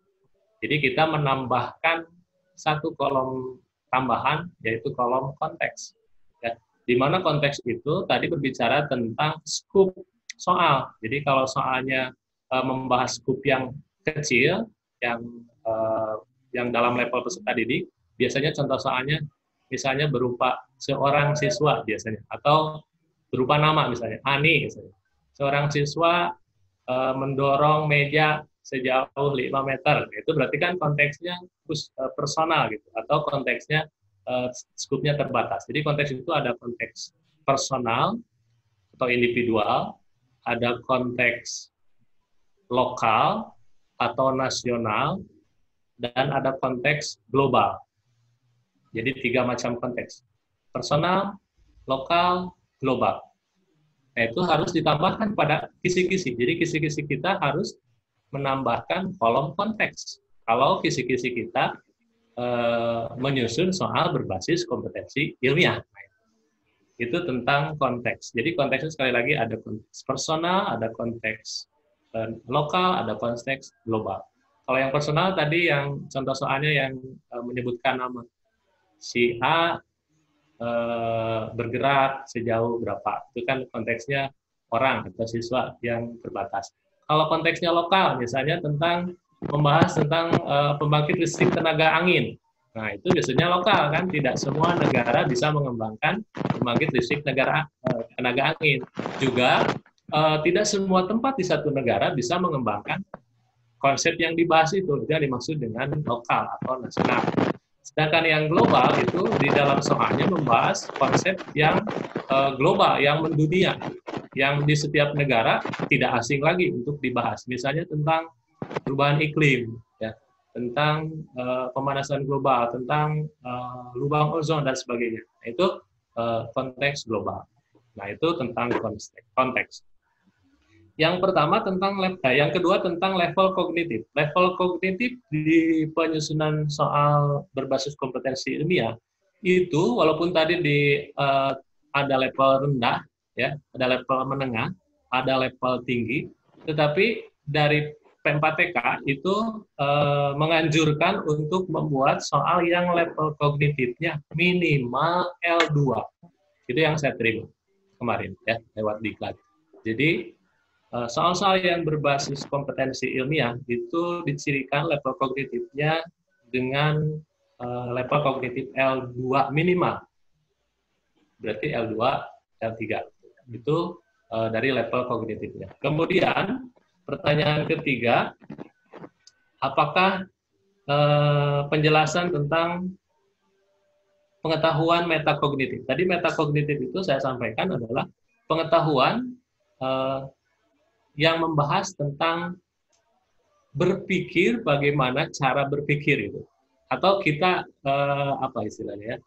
Jadi kita menambahkan satu kolom tambahan, yaitu kolom konteks. Ya. Di mana konteks itu tadi berbicara tentang skup soal. Jadi kalau soalnya membahas skup yang kecil, yang dalam level peserta didik, biasanya contoh soalnya misalnya berupa seorang siswa biasanya, atau berupa nama misalnya, Ani misalnya. Seorang siswa mendorong meja sejauh 5 meter. Itu berarti kan konteksnya personal gitu, atau konteksnya skupnya terbatas. Jadi konteks itu ada konteks personal atau individual, ada konteks lokal atau nasional, dan ada konteks global. Jadi 3 macam konteks. personal, lokal, global. Nah, itu harus ditambahkan pada kisi-kisi. Jadi kisi-kisi kita harus menambahkan kolom konteks. Kalau kisi-kisi kita menyusun soal berbasis kompetensi ilmiah. Itu tentang konteks. Jadi konteksnya sekali lagi ada konteks personal, ada konteks lokal, ada konteks global. Kalau yang personal tadi yang contoh soalnya yang menyebutkan nama si A bergerak sejauh berapa. Itu kan konteksnya orang atau siswa yang terbatas. Kalau konteksnya lokal, misalnya tentang membahas tentang pembangkit listrik tenaga angin. Nah, itu biasanya lokal kan, tidak semua negara bisa mengembangkan pembangkit listrik tenaga angin. Juga tidak semua tempat di satu negara bisa mengembangkan konsep yang dibahas itu yang dimaksud dengan lokal atau nasional. Sedangkan yang global itu di dalam soalnya membahas konsep yang global, yang mendunia, yang di setiap negara tidak asing lagi untuk dibahas. Misalnya tentang perubahan iklim, ya, tentang pemanasan global, tentang lubang ozon dan sebagainya. Itu konteks global. Nah, itu tentang konteks. Yang pertama yang kedua tentang level kognitif. Level kognitif di penyusunan soal berbasis kompetensi ilmiah itu walaupun tadi ada level rendah, ya, ada level menengah, ada level tinggi, tetapi dari P4TK itu menganjurkan untuk membuat soal yang level kognitifnya minimal L2. Itu yang saya terima kemarin, ya, lewat diklat. Jadi soal-soal yang berbasis kompetensi ilmiah itu dicirikan level kognitifnya dengan level kognitif L2 minimal. Berarti L2, L3. Itu dari level kognitifnya. Kemudian, pertanyaan ketiga, apakah penjelasan tentang pengetahuan metakognitif? Tadi metakognitif itu saya sampaikan adalah pengetahuan yang membahas tentang berpikir, bagaimana cara berpikir itu. Atau kita, apa istilahnya ya,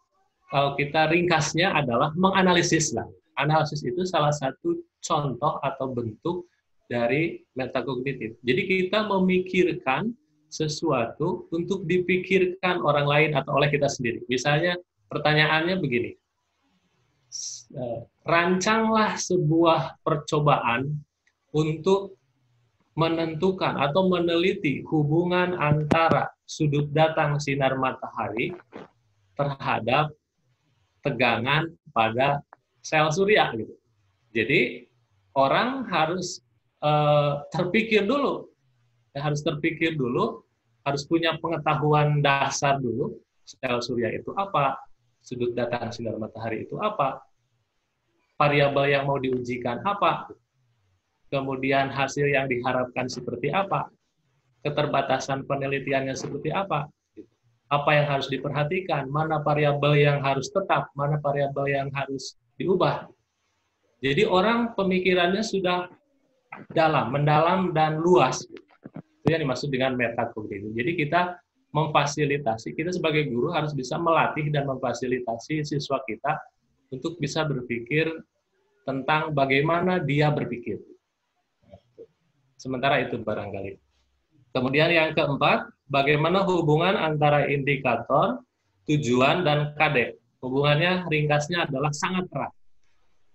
kalau kita ringkasnya adalah menganalisis lah. Analisis itu salah satu contoh atau bentuk dari metakognitif. Jadi kita memikirkan sesuatu untuk dipikirkan orang lain atau oleh kita sendiri. Misalnya pertanyaannya begini, rancanglah sebuah percobaan untuk menentukan atau meneliti hubungan antara sudut datang sinar matahari terhadap tegangan pada sel surya gitu. Jadi orang harus terpikir dulu, harus punya pengetahuan dasar dulu, sel surya itu apa, sudut datang sinar matahari itu apa, variabel yang mau diujikan apa, kemudian hasil yang diharapkan seperti apa, keterbatasan penelitiannya seperti apa yang harus diperhatikan, mana variabel yang harus tetap, mana variabel yang harus diubah. Jadi orang pemikirannya sudah mendalam dan luas. Itu yang dimaksud dengan metakognitif. Jadi kita memfasilitasi, kita sebagai guru harus bisa melatih dan memfasilitasi siswa kita untuk bisa berpikir tentang bagaimana dia berpikir. Sementara itu barangkali. Kemudian yang keempat, bagaimana hubungan antara indikator, tujuan, dan KD. Hubungannya ringkasnya adalah sangat erat.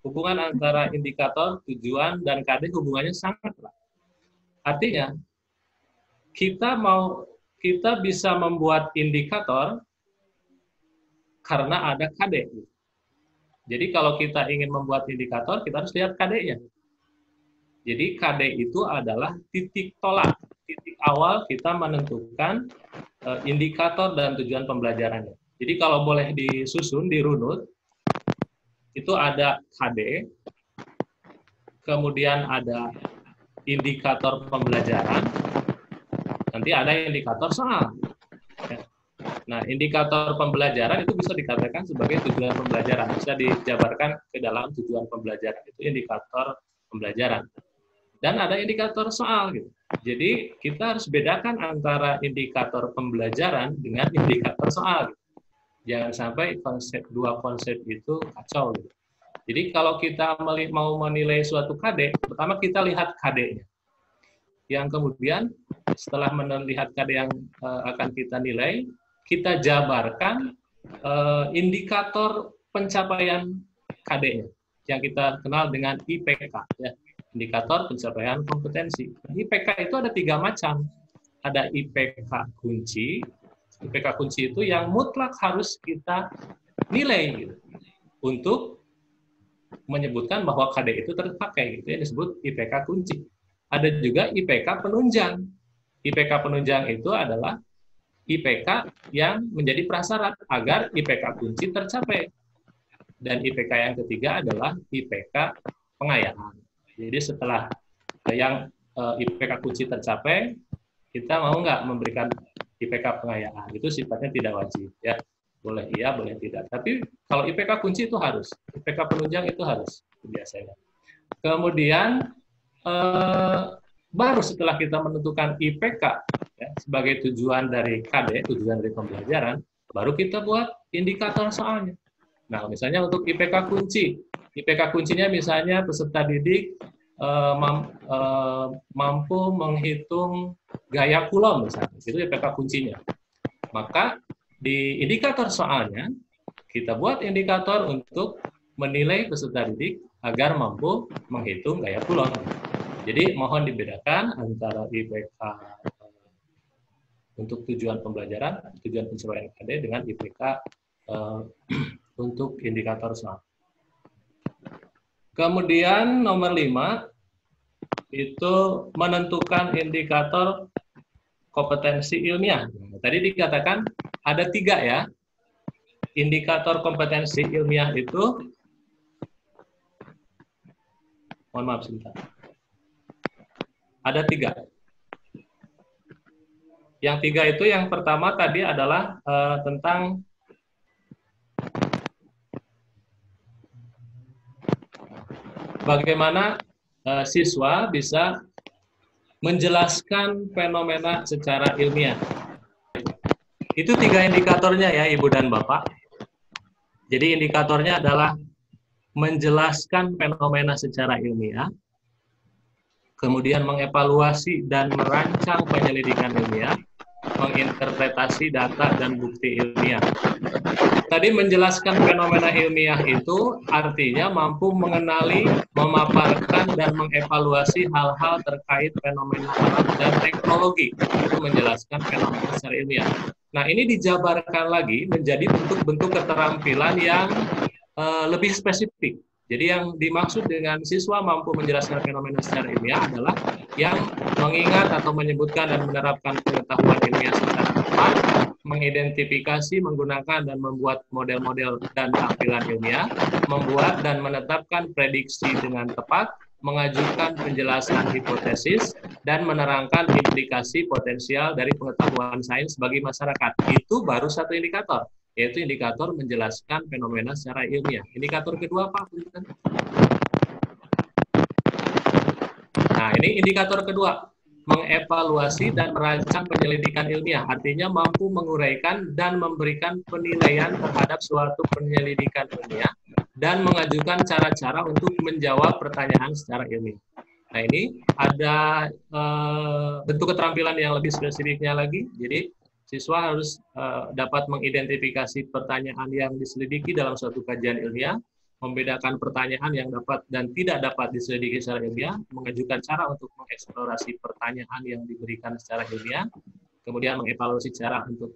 Hubungan antara indikator, tujuan, dan KD hubungannya sangat erat. Artinya, kita bisa membuat indikator karena ada KD. Jadi kalau kita ingin membuat indikator, kita harus lihat KD-nya. Jadi KD itu adalah titik tolak, titik awal kita menentukan indikator dan tujuan pembelajarannya. Jadi kalau boleh disusun, dirunut, itu ada KD, kemudian ada indikator pembelajaran, nanti ada indikator soal. Nah, indikator pembelajaran itu bisa dikatakan sebagai tujuan pembelajaran, bisa dijabarkan ke dalam tujuan pembelajaran, itu indikator pembelajaran. Dan ada indikator soal gitu. Jadi kita harus bedakan antara indikator pembelajaran dengan indikator soal. Gitu. Jangan sampai dua konsep itu kacau. Gitu. Jadi kalau kita mau menilai suatu KD, pertama kita lihat KD-nya. Yang kemudian setelah melihat KD yang akan kita nilai, kita jabarkan indikator pencapaian KD-nya yang kita kenal dengan IPK, ya. Indikator pencapaian kompetensi. IPK itu ada 3 macam. Ada IPK kunci. IPK kunci itu yang mutlak harus kita nilai gitu, untuk menyebutkan bahwa KD itu terpakai, gitu ya, disebut IPK kunci. Ada juga IPK penunjang. IPK penunjang itu adalah IPK yang menjadi prasyarat agar IPK kunci tercapai. Dan IPK yang ketiga adalah IPK pengayaan. Jadi setelah yang IPK kunci tercapai, kita mau nggak memberikan IPK pengayaan? Itu sifatnya tidak wajib, ya. Boleh iya, boleh tidak. Tapi kalau IPK kunci itu harus, IPK penunjang itu harus biasanya. Kemudian baru setelah kita menentukan IPK, ya, sebagai tujuan dari KD, tujuan dari pembelajaran, baru kita buat indikator soalnya. Nah, misalnya untuk IPK kunci, IPK kuncinya misalnya peserta didik mampu menghitung gaya kulon, misalnya, itu IPK kuncinya. Maka di indikator soalnya, kita buat indikator untuk menilai peserta didik agar mampu menghitung gaya kulon. Jadi mohon dibedakan antara IPK untuk tujuan pembelajaran, tujuan pencapaian KD dengan IPK untuk indikator soal. Kemudian nomor 5 itu menentukan indikator kompetensi ilmiah. Nah, tadi dikatakan ada 3 ya. Indikator kompetensi ilmiah itu, mohon maaf sebentar. Ada 3. Yang 3 itu yang pertama tadi adalah tentang bagaimana siswa bisa menjelaskan fenomena secara ilmiah. Itu 3 indikatornya ya, Ibu dan Bapak. Jadi indikatornya adalah menjelaskan fenomena secara ilmiah, kemudian mengevaluasi dan merancang penyelidikan ilmiah, menginterpretasi data dan bukti ilmiah. Tadi menjelaskan fenomena ilmiah itu artinya mampu mengenali, memaparkan, dan mengevaluasi hal-hal terkait fenomena alam dan teknologi. Itu menjelaskan fenomena secara ilmiah. Nah, ini dijabarkan lagi menjadi bentuk-bentuk keterampilan yang lebih spesifik. Jadi yang dimaksud dengan siswa mampu menjelaskan fenomena secara ilmiah adalah yang mengingat atau menyebutkan dan menerapkan pengetahuan ilmiah secara tepat, mengidentifikasi, menggunakan, dan membuat model-model dan tampilan ilmiah, membuat dan menetapkan prediksi dengan tepat, mengajukan penjelasan hipotesis, dan menerangkan implikasi potensial dari pengetahuan sains bagi masyarakat. Itu baru satu indikator, yaitu indikator menjelaskan fenomena secara ilmiah. Indikator kedua, Pak. Nah, ini indikator kedua, mengevaluasi dan merancang penyelidikan ilmiah, artinya mampu menguraikan dan memberikan penilaian terhadap suatu penyelidikan ilmiah dan mengajukan cara-cara untuk menjawab pertanyaan secara ilmiah. Nah, ini ada bentuk keterampilan yang lebih spesifiknya lagi. Jadi siswa harus dapat mengidentifikasi pertanyaan yang diselidiki dalam suatu kajian ilmiah, membedakan pertanyaan yang dapat dan tidak dapat diselidiki secara ilmiah, mengajukan cara untuk mengeksplorasi pertanyaan yang diberikan secara ilmiah, kemudian mengevaluasi cara untuk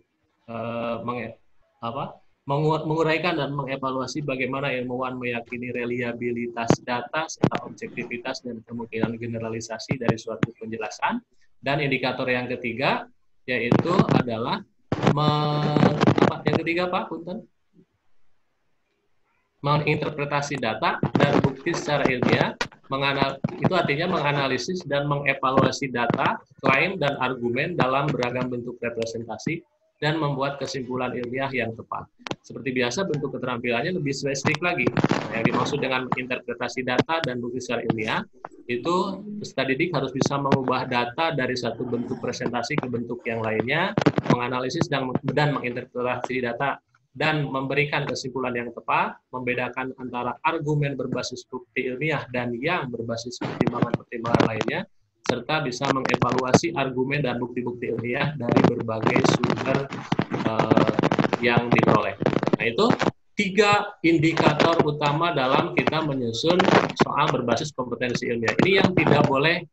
menguraikan dan mengevaluasi bagaimana ilmuwan meyakini reliabilitas data serta objektivitas dan kemungkinan generalisasi dari suatu penjelasan. Dan indikator yang ketiga yaitu adalah yang ketiga, Pak, punten, menginterpretasi data dan bukti secara ilmiah. Itu artinya menganalisis dan mengevaluasi data, klaim, dan argumen dalam beragam bentuk representasi dan membuat kesimpulan ilmiah yang tepat. Seperti biasa, bentuk keterampilannya lebih spesifik lagi. Nah, yang dimaksud dengan menginterpretasi data dan bukti secara ilmiah, itu peserta didik harus bisa mengubah data dari satu bentuk presentasi ke bentuk yang lainnya, menganalisis dan menginterpretasi data dan memberikan kesimpulan yang tepat, membedakan antara argumen berbasis bukti ilmiah dan yang berbasis pertimbangan-pertimbangan lainnya, serta bisa mengevaluasi argumen dan bukti-bukti ilmiah dari berbagai sumber yang diperoleh. Nah, itu 3 indikator utama dalam kita menyusun soal berbasis kompetensi ilmiah. Ini yang tidak boleh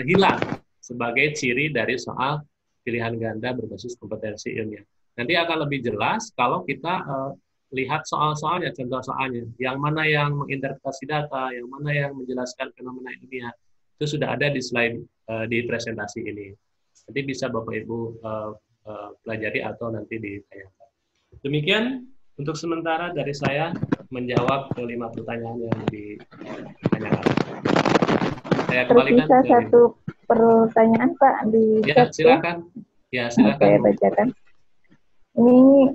hilang sebagai ciri dari soal pilihan ganda berbasis kompetensi ilmiah. Nanti akan lebih jelas kalau kita lihat soal-soalnya, contoh soalnya, yang mana yang menginterpretasi data, yang mana yang menjelaskan fenomena ilmiah, itu sudah ada di slide di presentasi ini. Nanti bisa Bapak Ibu pelajari atau nanti ditanyakan. Demikian untuk sementara dari saya menjawab ke 5 pertanyaan yang ditanyakan. Saya kembalikan ke satu pertanyaan Pak di ya, silakan. Ya, silakan. Saya bacakan. Ini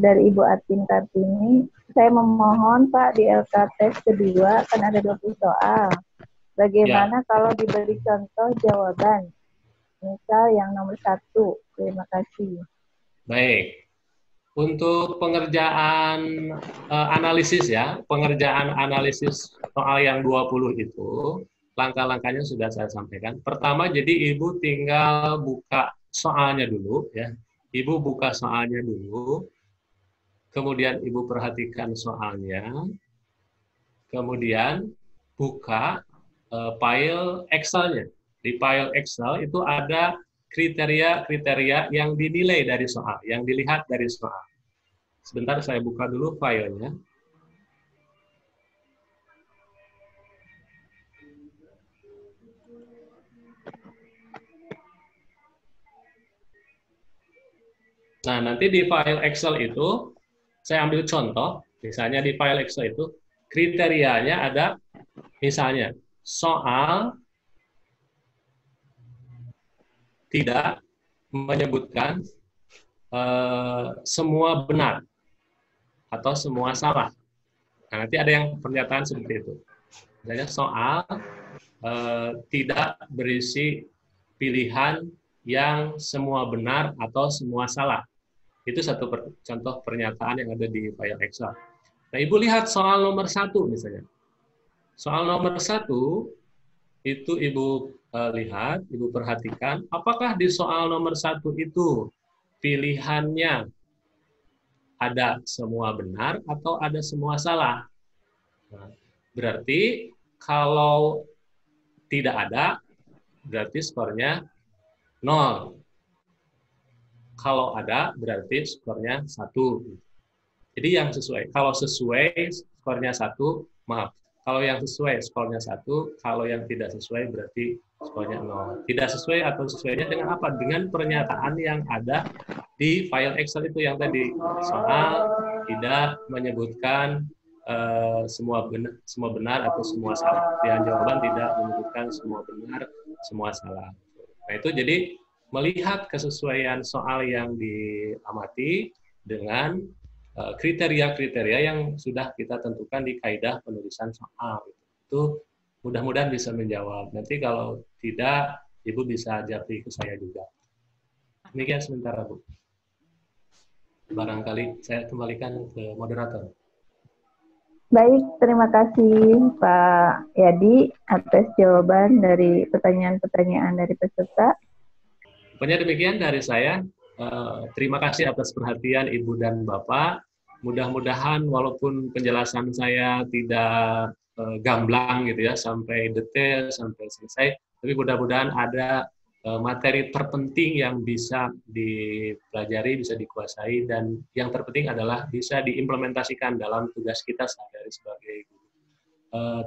dari Ibu Atin Kartini. Saya memohon Pak di LKTES kedua kan ada 20 soal. Bagaimana kalau diberi contoh jawaban? Misal yang nomor 1. Terima kasih. Baik. Untuk pengerjaan analisis ya, pengerjaan analisis soal yang 20 itu, langkah-langkahnya sudah saya sampaikan. Pertama, jadi Ibu tinggal buka soalnya dulu ya. Ibu buka soalnya dulu, kemudian Ibu perhatikan soalnya, kemudian buka file Excel-nya. Di file Excel itu ada kriteria-kriteria yang dinilai dari soal, yang dilihat dari soal. Sebentar saya buka dulu filenya. Nah, nanti di file Excel itu, saya ambil contoh, misalnya di file Excel itu, kriterianya ada, misalnya, soal tidak menyebutkan semua benar atau semua salah. Nah, nanti ada yang pernyataan seperti itu. Misalnya soal tidak berisi pilihan yang semua benar atau semua salah. Itu satu contoh pernyataan yang ada di file Excel. Nah, Ibu lihat soal nomor 1 misalnya. Soal nomor 1 itu Ibu lihat, Ibu perhatikan, apakah di soal nomor 1 itu pilihannya ada semua benar atau ada semua salah. Nah, berarti kalau tidak ada, berarti skornya 0. Kalau ada, berarti skornya 1. Jadi yang sesuai. Kalau sesuai, skornya 1, maaf. Kalau yang sesuai, skornya 1. Kalau yang tidak sesuai, berarti skornya 0. Tidak sesuai atau sesuainya dengan apa? Dengan pernyataan yang ada di file Excel itu yang tadi. Soal tidak menyebutkan semua benar atau semua salah. Pilihan jawaban tidak menyebutkan semua benar, semua salah. Nah, itu jadi melihat kesesuaian soal yang diamati dengan kriteria-kriteria yang sudah kita tentukan di kaidah penulisan soal. Itu mudah-mudahan bisa menjawab. Nanti kalau tidak, Ibu bisa japri ke saya juga. Demikian sementara, Bu. Barangkali saya kembalikan ke moderator. Baik, terima kasih Pak Yadi atas jawaban dari pertanyaan-pertanyaan dari peserta. Pokoknya demikian dari saya. Terima kasih atas perhatian Ibu dan Bapak. Mudah-mudahan walaupun penjelasan saya tidak gamblang gitu ya, sampai detail, sampai selesai, tapi mudah-mudahan ada materi terpenting yang bisa dipelajari, bisa dikuasai, dan yang terpenting adalah bisa diimplementasikan dalam tugas kita sehari-hari sebagai guru.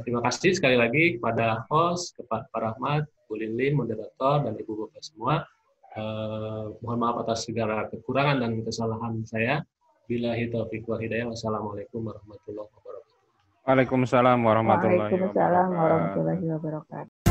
Terima kasih sekali lagi kepada host, kepada Pak Rahmat, Bu Linlin, moderator, dan Ibu Bapak semua. Mohon maaf atas segala kekurangan dan kesalahan saya. Billahi taufiq wal hidayah. Wassalamualaikum warahmatullahi wabarakatuh. Waalaikumsalam warahmatullahi wabarakatuh. Waalaikumsalam warahmatullahi wabarakatuh.